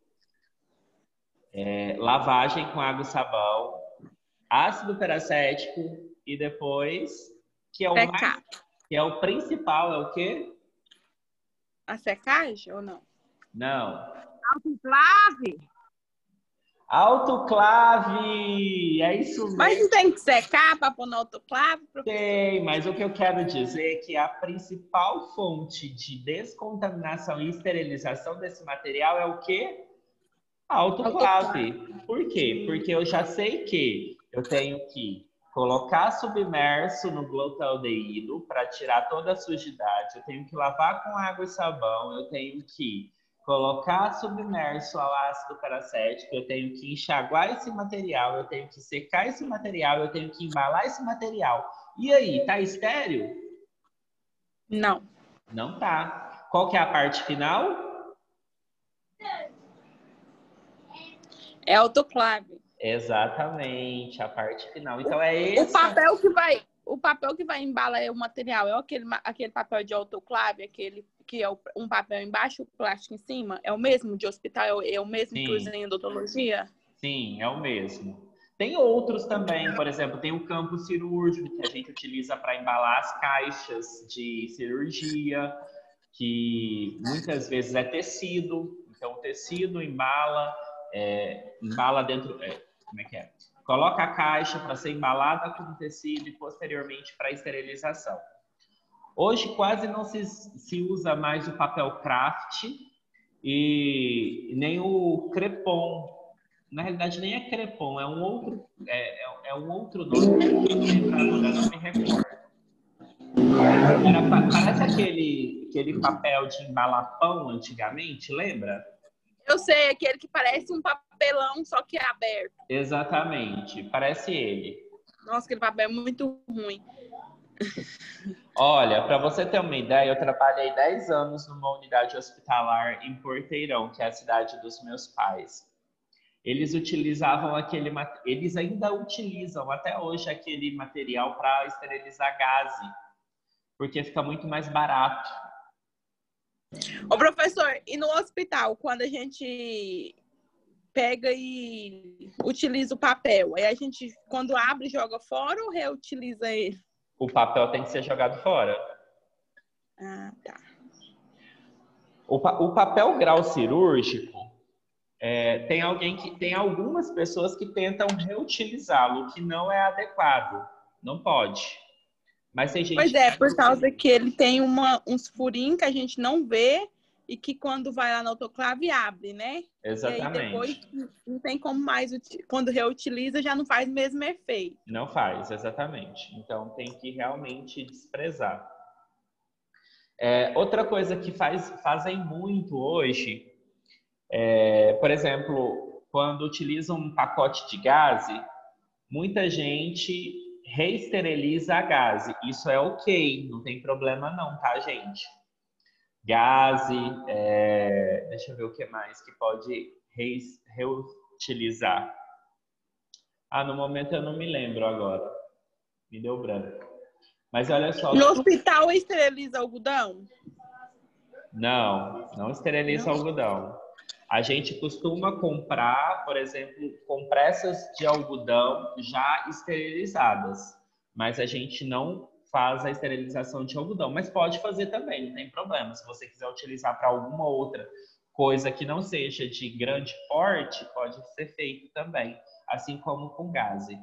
lavagem com água e sabão, ácido peracético e depois, que é o principal, é o quê? A secagem ou não? Não. Autoclave? Autoclave! É isso mesmo. Mas não tem que secar para pôr no autoclave? Tem, mas o que eu quero dizer é que a principal fonte de descontaminação e esterilização desse material é o quê? Autoclave. Por quê? Porque eu já sei que eu tenho que colocar submerso no glutaldeído para tirar toda a sujidade, eu tenho que lavar com água e sabão, eu tenho que colocar submerso ao ácido peracético, eu tenho que enxaguar esse material, eu tenho que secar esse material, eu tenho que embalar esse material. E aí, tá estéril? Não. Não tá. Qual que é a parte final? É autoclave. Exatamente, a parte final. Então é esse. O papel que vai embalar o material é aquele papel de autoclave, aquele que é um papel embaixo, o plástico em cima? É o mesmo de hospital? É o mesmo que usa em odontologia? Sim, é o mesmo. Tem outros também, por exemplo, tem o campo cirúrgico que a gente utiliza para embalar as caixas de cirurgia, que muitas vezes é tecido. Então o tecido embala dentro. Como é que é? Coloca a caixa para ser embalada com tecido e posteriormente para esterilização. Hoje quase não se usa mais o papel craft e nem o crepom. Na realidade nem é crepom, é um outro nome que eu não lembro agora, não me recordo. Parece aquele papel de embalar pão antigamente, lembra? Eu sei, aquele que parece um papelão, só que é aberto. Exatamente, parece ele. Nossa, aquele papel é muito ruim. Olha, para você ter uma ideia, eu trabalhei 10 anos numa unidade hospitalar em Porteirão, que é a cidade dos meus pais. Eles eles ainda utilizam até hoje aquele material para esterilizar gaze, porque fica muito mais barato. Ô, professor, e no hospital, quando a gente pega e utiliza o papel, aí a gente, quando abre, joga fora ou reutiliza ele? O papel tem que ser jogado fora. Ah, tá. O papel grau cirúrgico, tem algumas pessoas que tentam reutilizá-lo, que não é adequado. Não pode. Mas tem gente por causa que ele tem uns furinhos que a gente não vê e que quando vai lá no autoclave abre, né? Exatamente. E aí depois não tem como mais, quando reutiliza já não faz o mesmo efeito. Não faz, exatamente. Então tem que realmente desprezar. Outra coisa que fazem muito hoje, por exemplo, quando utilizam um pacote de gaze, muita gente reesteriliza a gaze. Isso é ok, não tem problema não, tá, gente? Gaze, deixa eu ver o que mais que pode reutilizar. No momento eu não me lembro agora. Me deu branco. Mas olha só. No hospital esteriliza algodão? Não, não esteriliza algodão. A gente costuma comprar, por exemplo, compressas de algodão já esterilizadas. Mas a gente não faz a esterilização de algodão. Mas pode fazer também, não tem problema. Se você quiser utilizar para alguma outra coisa que não seja de grande porte, pode ser feito também. Assim como com gaze.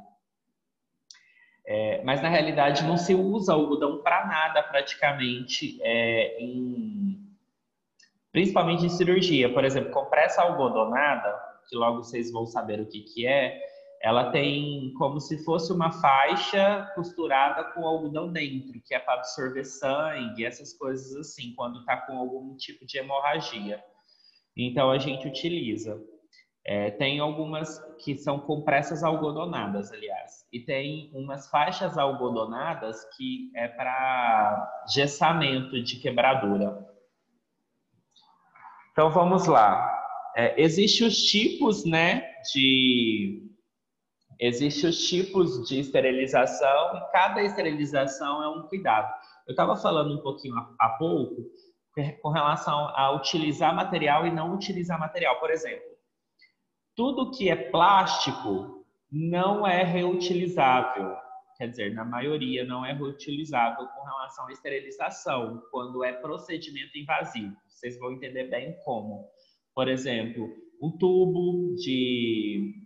Mas na realidade não se usa algodão para nada praticamente, principalmente em cirurgia. Por exemplo, compressa algodonada, que logo vocês vão saber o que é, ela tem como se fosse uma faixa costurada com algodão dentro, que é para absorver sangue, essas coisas assim, quando está com algum tipo de hemorragia. Então a gente utiliza. Tem algumas que são compressas algodonadas, aliás. E tem umas faixas algodonadas que é para gessamento de quebradura. Então, vamos lá. Existem os tipos, né, Existem os tipos de esterilização e cada esterilização é um cuidado. Eu estava falando um pouquinho há pouco com relação a utilizar material e não utilizar material. Por exemplo, tudo que é plástico não é reutilizável. Quer dizer, na maioria não é reutilizável com relação à esterilização, quando é procedimento invasivo. Vocês vão entender bem como. Por exemplo, um tubo de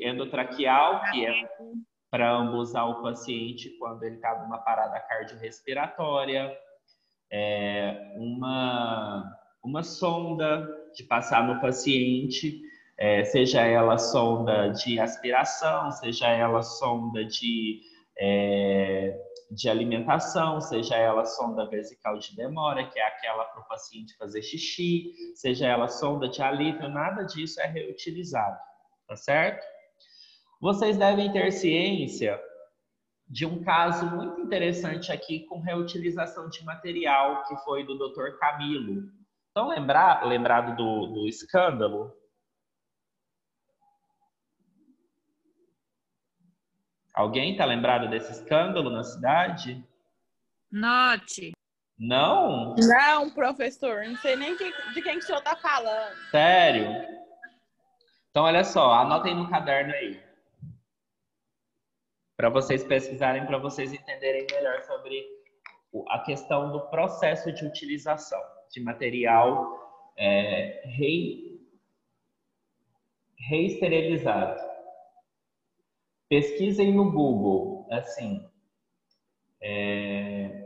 endotraqueal, que é para ambusar o paciente quando ele está numa parada cardiorrespiratória, uma sonda de passar no paciente, seja ela sonda de aspiração, seja ela sonda de alimentação, seja ela sonda vesical de demora, que é aquela para o paciente fazer xixi, seja ela sonda de alívio, nada disso é reutilizado, tá certo? Vocês devem ter ciência de um caso muito interessante aqui com reutilização de material, que foi do Dr. Camilo. Estão lembrado do escândalo? Alguém está lembrado desse escândalo na cidade? Note. Não? Não, professor. Não sei nem de quem que o senhor está falando. Sério? Então, olha só. Anotem no caderno aí. Para vocês pesquisarem, para vocês entenderem melhor sobre a questão do processo de utilização de material reesterilizado. Pesquisem no Google, assim,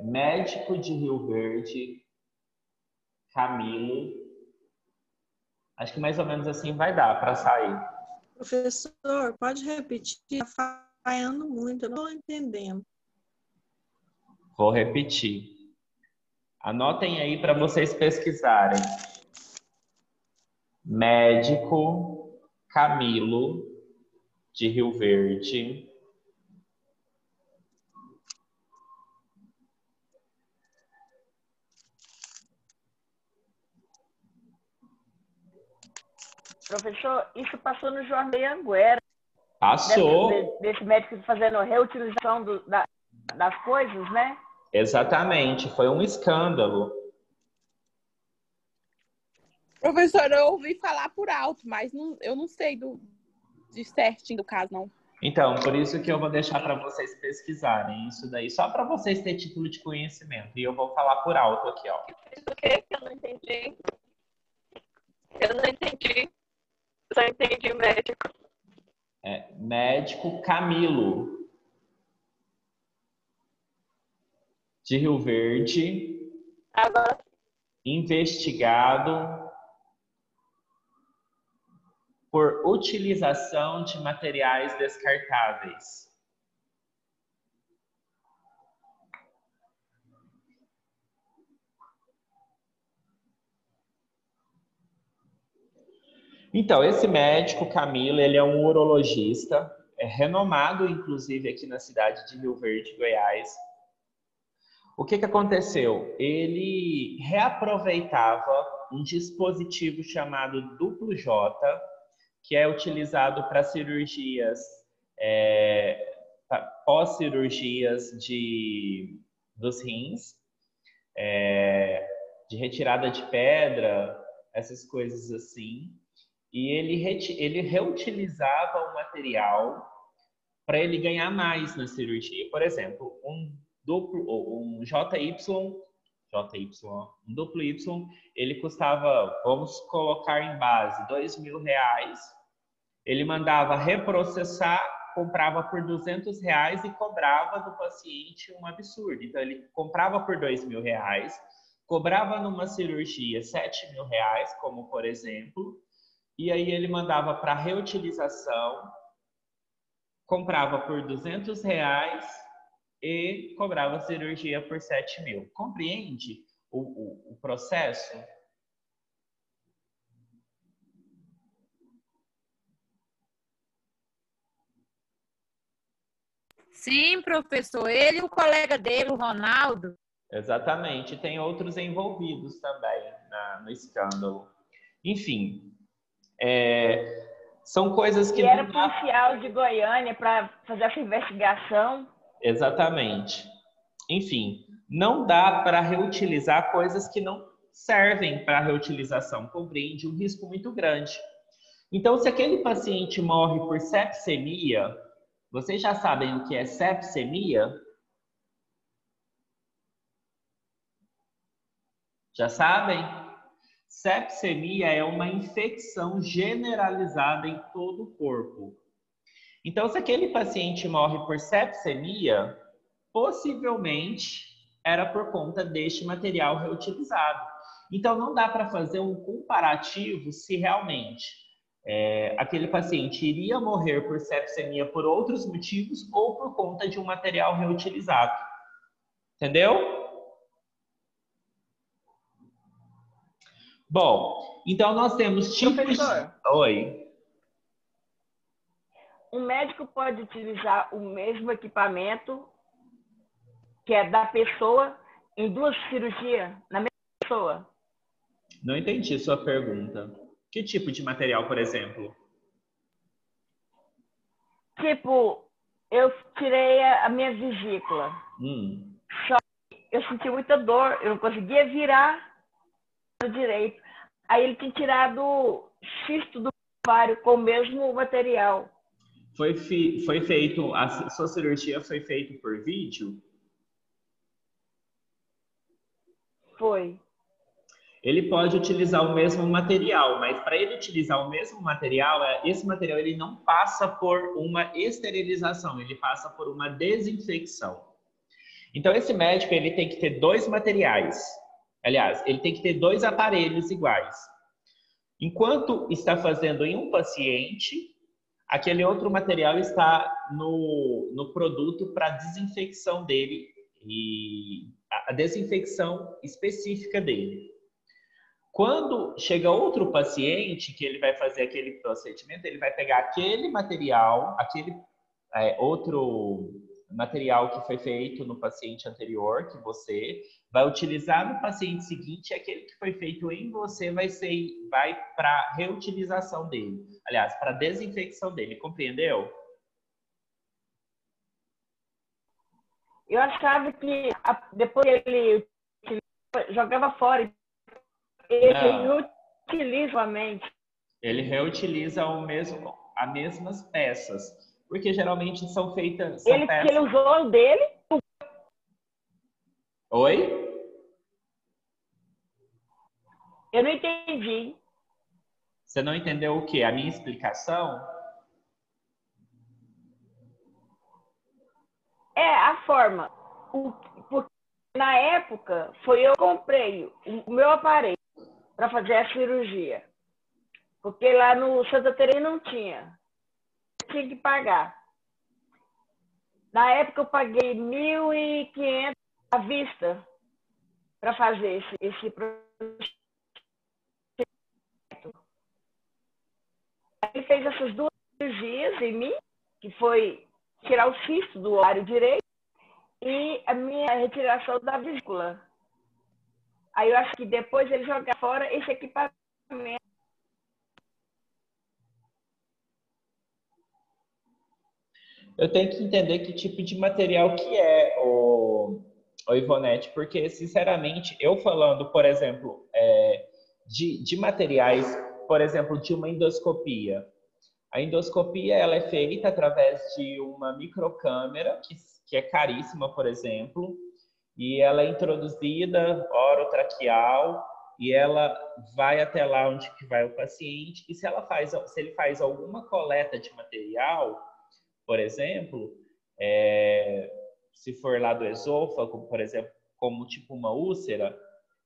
médico de Rio Verde, Camilo. Acho que mais ou menos assim vai dar para sair. Professor, pode repetir? Está falhando muito, eu não estou entendendo. Vou repetir. Anotem aí para vocês pesquisarem. Médico Camilo de Rio Verde. Professor, isso passou no jornal de Anguera. Passou. Desse médico fazendo reutilização das coisas, né? Exatamente, foi um escândalo. Professor, eu ouvi falar por alto, mas eu não sei de certinho do caso, não. Então, por isso que eu vou deixar para vocês pesquisarem isso daí, só para vocês terem título de conhecimento. E eu vou falar por alto aqui, ó. O que eu não entendi? Eu não entendi. Só entendi médico. Médico Camilo de Rio Verde. Agora. Investigado por utilização de materiais descartáveis. Então, esse médico, Camilo, ele é um urologista, renomado, inclusive, aqui na cidade de Rio Verde, Goiás. O que aconteceu? Ele reaproveitava um dispositivo chamado duplo J, que é utilizado para cirurgias, pós-cirurgias dos rins, de retirada de pedra, essas coisas assim. E ele reutilizava o material para ele ganhar mais na cirurgia. Por exemplo, um duplo Y, ele custava, vamos colocar em base, R$2.000. Ele mandava reprocessar, comprava por R$200 e cobrava do paciente um absurdo. Então, ele comprava por R$2.000, cobrava numa cirurgia R$7.000, como por exemplo, e aí ele mandava para reutilização, comprava por R$200 e cobrava a cirurgia por R$7.000. Compreende o processo? Sim, professor. Ele e o colega dele, o Ronaldo. Exatamente. Tem outros envolvidos também no escândalo. Enfim, são coisas que... E era policial de Goiânia para fazer essa investigação. Exatamente. Enfim, não dá para reutilizar coisas que não servem para reutilização. Compreende um risco muito grande. Então, se aquele paciente morre por sepsemia, vocês já sabem o que é sepsemia? Já sabem? Sepsemia é uma infecção generalizada em todo o corpo. Então, se aquele paciente morre por sepsemia, possivelmente era por conta deste material reutilizado. Então, não dá para fazer um comparativo se realmente aquele paciente iria morrer por sepsemia por outros motivos ou por conta de um material reutilizado. Entendeu? Bom, então nós temos tipos... Professor, Oi. um médico pode utilizar o mesmo equipamento que é da pessoa em duas cirurgias na mesma pessoa? Não entendi sua pergunta. Que tipo de material, por exemplo? Tipo, eu tirei a minha vesícula. Só que eu senti muita dor, eu não conseguia virar direito. Aí ele tinha tirado o cisto do ovário com o mesmo material. Foi feito, a sua cirurgia foi feita por vídeo? Foi. Ele pode utilizar o mesmo material, mas para ele utilizar o mesmo material, esse material ele não passa por uma esterilização, ele passa por uma desinfecção. Então, esse médico ele tem que ter dois materiais. Aliás, ele tem que ter dois aparelhos iguais. Enquanto está fazendo em um paciente, aquele outro material está no produto para desinfecção dele e a desinfecção específica dele. Quando chega outro paciente que ele vai fazer aquele procedimento, ele vai pegar aquele material, outro material que foi feito no paciente anterior, que você vai utilizar no paciente seguinte, e aquele que foi feito em você vai para reutilização dele. Aliás, para desinfecção dele. Compreendeu? Eu achava que depois ele jogava fora. Ele reutiliza a mente. Ele reutiliza as mesmas peças. Porque geralmente são peças... Ele usou o dele? Oi? Eu não entendi. Você não entendeu o quê? A minha explicação? A forma. Porque na época, eu comprei o meu aparelho para fazer a cirurgia. Porque lá no Santa Teresa não tinha. Eu tinha que pagar. Na época eu paguei 1.500 à vista para fazer esse procedimento. Ele fez essas duas cirurgias em mim, que foi tirar o cisto do ovário direito e a minha retiração da vesícula. Aí eu acho que depois ele jogar fora esse equipamento. Eu tenho que entender que tipo de material que é o Ivonete, porque, sinceramente, eu falando, por exemplo, de materiais, por exemplo, de uma endoscopia. A endoscopia ela é feita através de uma microcâmera, que é caríssima, por exemplo, e ela é introduzida orotraqueal, e ela vai até lá onde que vai o paciente, e se ele faz alguma coleta de material, por exemplo, se for lá do esôfago, por exemplo, como tipo uma úlcera,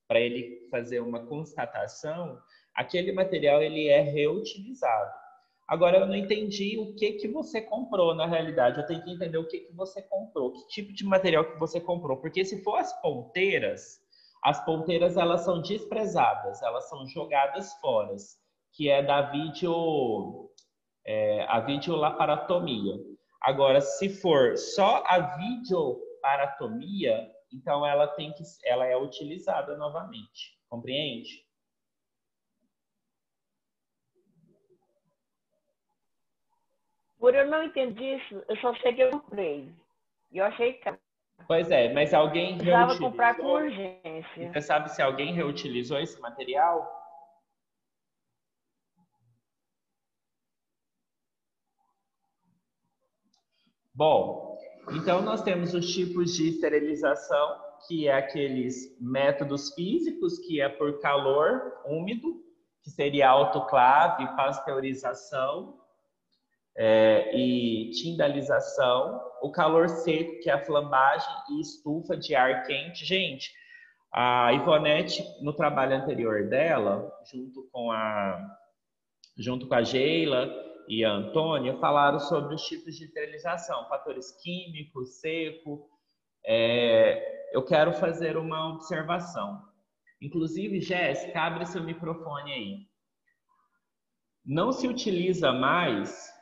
para ele fazer uma constatação, aquele material ele é reutilizado. Agora, eu não entendi o que você comprou na realidade. Eu tenho que entender o que você comprou, que tipo de material que você comprou. Porque se for as ponteiras elas são desprezadas, elas são jogadas fora, que é da a videolaparatomia. Agora, se for só a videoparatomia, então ela é utilizada novamente. Compreende? Por eu não entendi isso, eu só sei que eu comprei. E eu achei caro. Pois é, mas alguém precisava comprar com urgência. E você sabe se alguém reutilizou esse material? Bom, então nós temos os tipos de esterilização, que é aqueles métodos físicos, que é por calor úmido, que seria autoclave, pasteurização e tindalização. O calor seco, que é a flambagem e estufa de ar quente. Gente, a Ivonete, no trabalho anterior dela, junto com a Geila e a Antônia, falaram sobre os tipos de esterilização, fatores químicos, seco. Eu quero fazer uma observação. Inclusive, Jéssica, abre seu microfone aí. Não se utiliza mais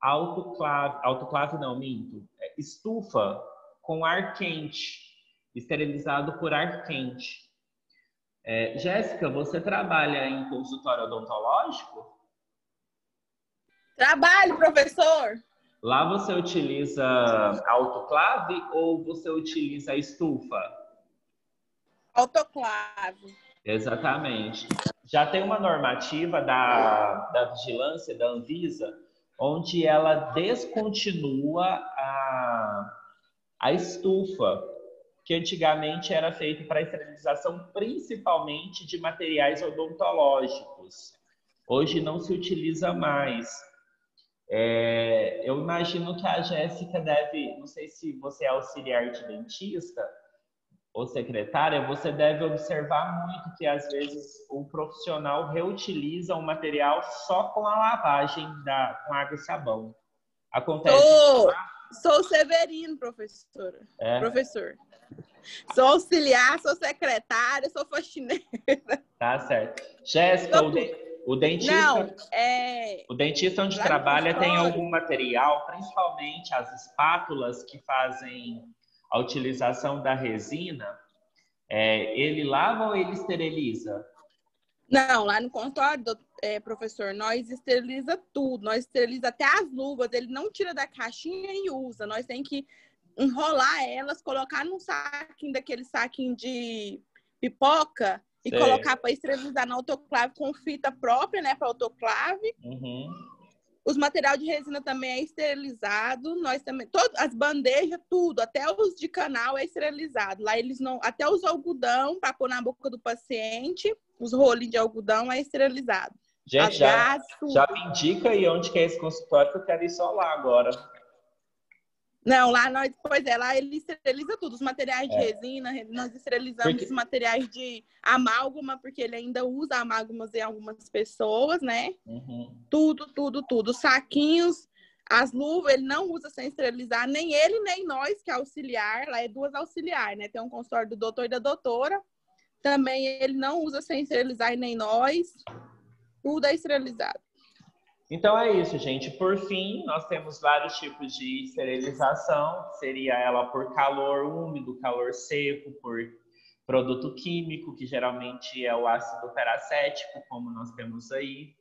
autoclave não, minto, estufa com ar quente, esterilizado por ar quente. Jéssica, você trabalha em consultório odontológico? Trabalho, professor. Lá você utiliza autoclave ou você utiliza estufa? Autoclave. Exatamente. Já tem uma normativa da vigilância, da Anvisa, onde ela descontinua a estufa, que antigamente era feita para esterilização principalmente de materiais odontológicos. Hoje não se utiliza mais. Eu imagino que a Jéssica deve, não sei se você é auxiliar de dentista ou secretária, você deve observar muito que às vezes o profissional reutiliza um material só com a lavagem com água e sabão. Acontece isso lá? Sou Severino, professora. Professor. Sou auxiliar, sou secretária, sou faxineira. Tá certo. Jéssica, o dentista... Não, o dentista onde trabalha tem algum material, principalmente as espátulas que fazem a utilização da resina, ele lava ou ele esteriliza? Não, lá no consultório, professor, nós esteriliza tudo. Nós esteriliza até as luvas. Ele não tira da caixinha e usa. Nós tem que enrolar elas, colocar num saquinho, daquele saquinho de pipoca, e colocar para esterilizar na autoclave com fita própria, né, para autoclave. Uhum. Os materiais de resina também é esterilizado. Nós também, as bandejas, tudo, até os de canal é esterilizado. Lá eles não, até os algodão para pôr na boca do paciente, os rolinhos de algodão é esterilizado. Gente, já me indica aí onde que é esse consultório, que eu quero ir só lá agora. Não, lá lá ele esteriliza tudo, os materiais de resina, nós esterilizamos os materiais de amálgama, porque ele ainda usa amálgamas em algumas pessoas, né? Uhum. Tudo. Os saquinhos, as luvas, ele não usa sem esterilizar, nem ele, nem nós, que é auxiliar, lá é duas auxiliares, né? Tem um consultório do doutor e da doutora, também ele não usa sem esterilizar e nem nós, tudo é esterilizado. Então é isso, gente. Por fim, nós temos vários tipos de esterilização. Seria ela por calor úmido, calor seco, por produto químico, que geralmente é o ácido peracético, como nós temos aí.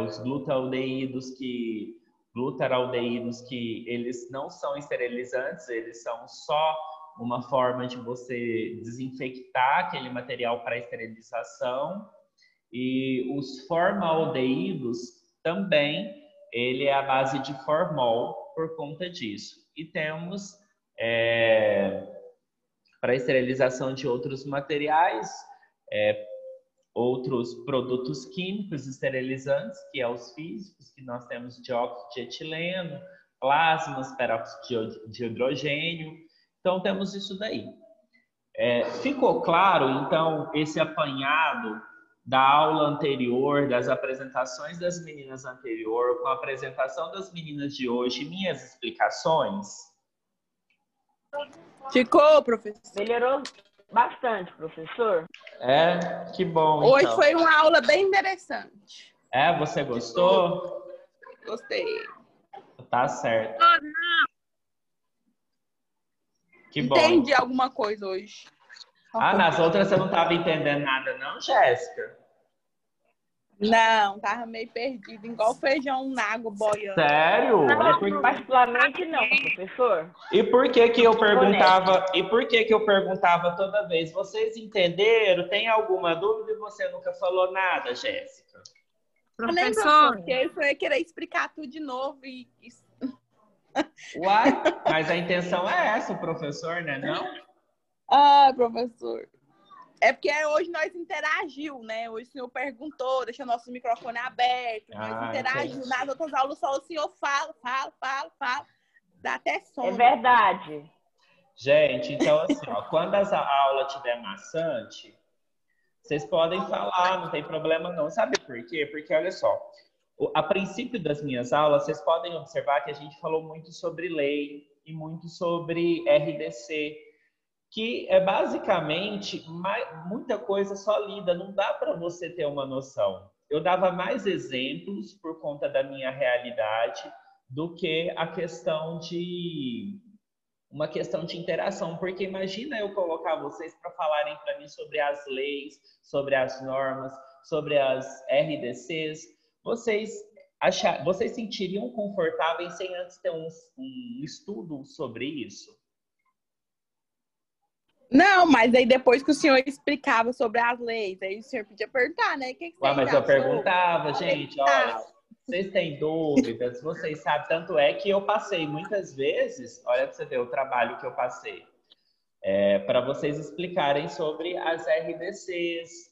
Os glutaraldeídos que eles não são esterilizantes, eles são só uma forma de você desinfectar aquele material para esterilização. E os formaldeídos também, ele é a base de formol por conta disso. E temos, para esterilização de outros materiais, outros produtos químicos esterilizantes, que é os físicos, que nós temos dióxido de etileno, plasmas, peróxido de hidrogênio. Então, temos isso daí. Ficou claro, então, esse apanhado da aula anterior, das apresentações das meninas anterior, com a apresentação das meninas de hoje, minhas explicações? Ficou, professor? Melhorou bastante, professor. Que bom. Hoje então. foi uma aula bem interessante. Você gostou? Gostei. Tá certo. Que bom. Entendi alguma coisa hoje. Nas outras você não estava entendendo nada, não, Jéssica? Não, tava meio perdido, igual feijão na água boiando. Sério? Particularmente não, professor. E por que que eu perguntava? E por que que eu perguntava toda vez? Vocês entenderam? Tem alguma dúvida? E você nunca falou nada, Jéssica? Professor, porque eu ia querer explicar tudo de novo e Uai, mas a intenção é essa, o professor, né? Não? Professor. É porque hoje nós interagiu, né? Hoje o senhor perguntou, deixou nosso microfone aberto, nós interagiu. Nas outras aulas só o senhor fala. Dá até sono. É verdade. Gente, então assim, quando a aula estiver maçante, vocês podem falar, não tem problema não. Sabe por quê? Porque, olha só, a princípio das minhas aulas, vocês podem observar que a gente falou muito sobre lei e muito sobre RDC, que é basicamente muita coisa só lida, não dá para você ter uma noção. Eu dava mais exemplos por conta da minha realidade do que uma questão de interação, porque imagina eu colocar vocês para falarem para mim sobre as leis, sobre as normas, sobre as RDCs, vocês sentiriam confortáveis sem antes ter um estudo sobre isso? Não, mas aí depois que o senhor explicava sobre as leis, aí o senhor podia perguntar, né? Que mas eu perguntava, gente, olha, vocês têm dúvidas, vocês sabem, tanto é que eu passei muitas vezes, olha para você ver o trabalho que eu passei, para vocês explicarem sobre as RDCs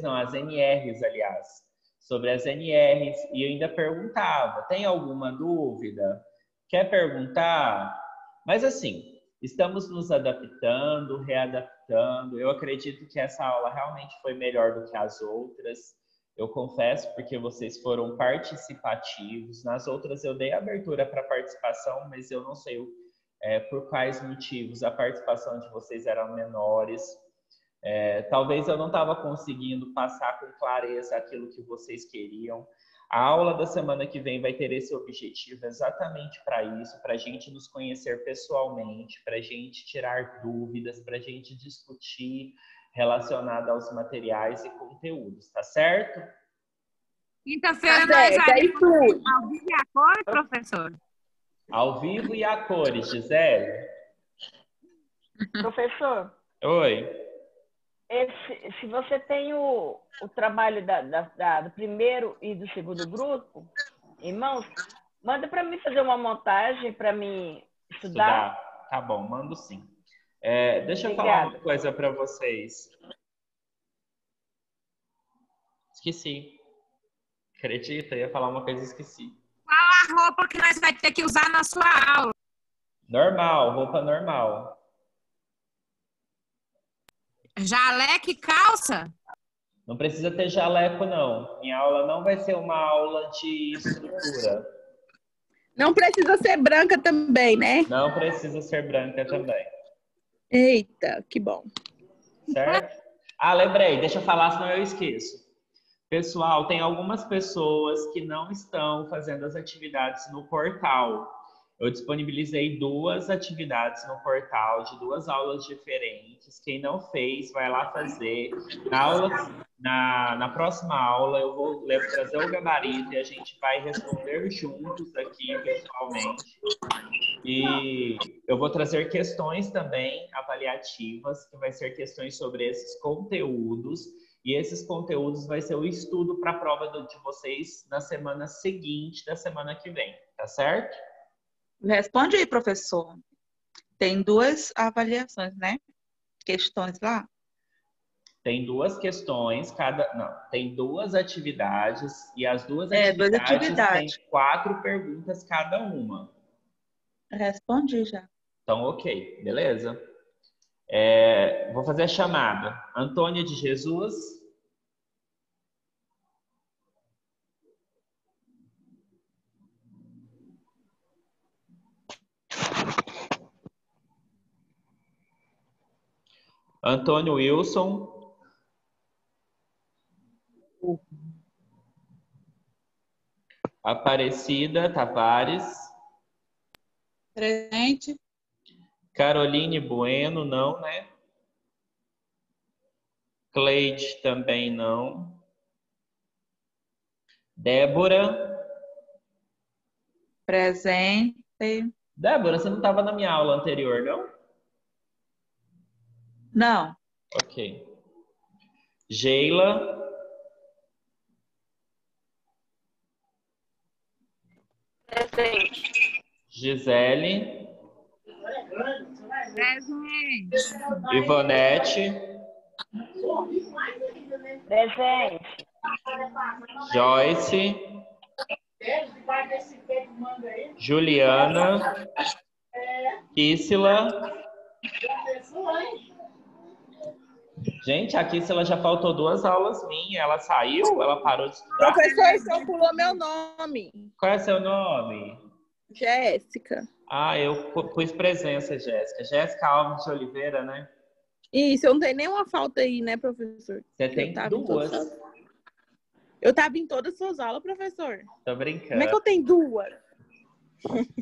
não, as NRs, aliás, sobre as NRs, e eu ainda perguntava, tem alguma dúvida? Quer perguntar? Mas assim, estamos nos adaptando, readaptando. Eu acredito que essa aula realmente foi melhor do que as outras. Eu confesso, porque vocês foram participativos. Nas outras eu dei abertura para participação, mas eu não sei por quais motivos a participação de vocês era menores. Talvez eu não estava conseguindo passar com clareza aquilo que vocês queriam. A aula da semana que vem vai ter esse objetivo exatamente para isso, para a gente nos conhecer pessoalmente, para a gente tirar dúvidas, para a gente discutir relacionado aos materiais e conteúdos, tá certo? Quinta-feira nós vamos ao vivo e a cores, professor? Ao vivo e a cores, Gisele. Professor. Oi. Se você tem o trabalho do primeiro e do segundo grupo, irmãos, manda para mim fazer uma montagem para mim estudar. Tá bom, mando sim. Deixa eu falar uma coisa para vocês. Esqueci. Acredita? Eu ia falar uma coisa e esqueci. Qual a roupa que nós vamos ter que usar na sua aula? Normal, roupa normal. Jaleco e calça? Não precisa ter jaleco, não. Minha aula não vai ser uma aula de estrutura. Não precisa ser branca também, né? Não precisa ser branca também. Eita, que bom. Certo? Lembrei. Deixa eu falar, senão eu esqueço. Pessoal, tem algumas pessoas que não estão fazendo as atividades no portal. Eu disponibilizei 2 atividades no portal de 2 aulas diferentes. Quem não fez, vai lá fazer. Na próxima aula, eu vou trazer o gabarito e a gente vai responder juntos aqui, pessoalmente. E eu vou trazer questões também avaliativas, que vai ser questões sobre esses conteúdos. E esses conteúdos vai ser o estudo para a prova de vocês na semana seguinte da semana que vem, tá certo? Responde aí, professor. Tem 2 avaliações, né? Questões lá. Tem 2 questões, tem 2 atividades e as 2 2 atividades têm 4 perguntas cada uma. Respondi já. Então, ok, beleza. Vou fazer a chamada. Antônia de Jesus. Antônio Wilson. Aparecida Tavares. Presente. Caroline Bueno, não, né? Cleide também não. Débora. Presente. Débora, você não estava na minha aula anterior, não? Não. Ok. Geila. Presente. Gisele. Presente. Ivonete. Presente. Joyce. Juliana. Kíssila. Gente, a Kíssila já faltou 2 aulas minhas. Ela saiu? Ela parou de estudar? Professor, o senhor pulou meu nome. Qual é seu nome? Jéssica. Ah, eu pus presença, Jéssica. Jéssica Alves de Oliveira, né? Isso, eu não tenho nenhuma falta aí, né, professor? Você tem 2. Eu estava em todas as suas aulas, professor. Tô brincando. Como é que eu tenho 2?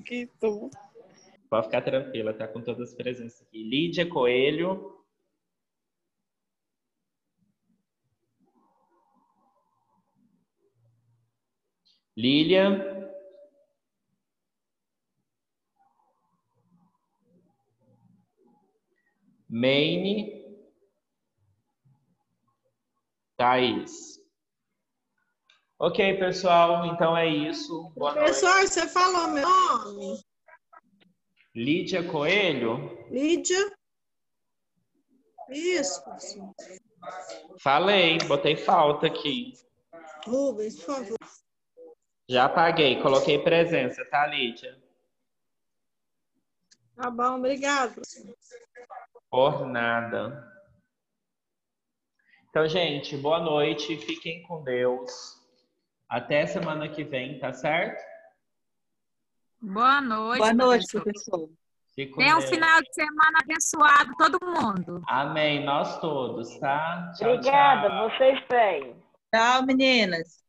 Que susto. Pode ficar tranquila, tá com todas as presenças aqui. Lídia Coelho. Lília. Maine. Thaís. Ok, pessoal, então é isso. Boa Professor, noite. você falou meu nome? Lídia Coelho? Lídia? Isso, professor. Falei, botei falta aqui. Rubens, por favor. Já apaguei, coloquei presença, tá, Lídia? Tá bom, obrigado, professor. Por nada. Então, gente, boa noite, fiquem com Deus. Até semana que vem, tá certo? Boa noite. Boa noite, professor. Fique com Tenha um Deus. final de semana abençoado, todo mundo. Amém, nós todos, tá? Tchau, Obrigada, tchau. vocês têm. Tchau, meninas.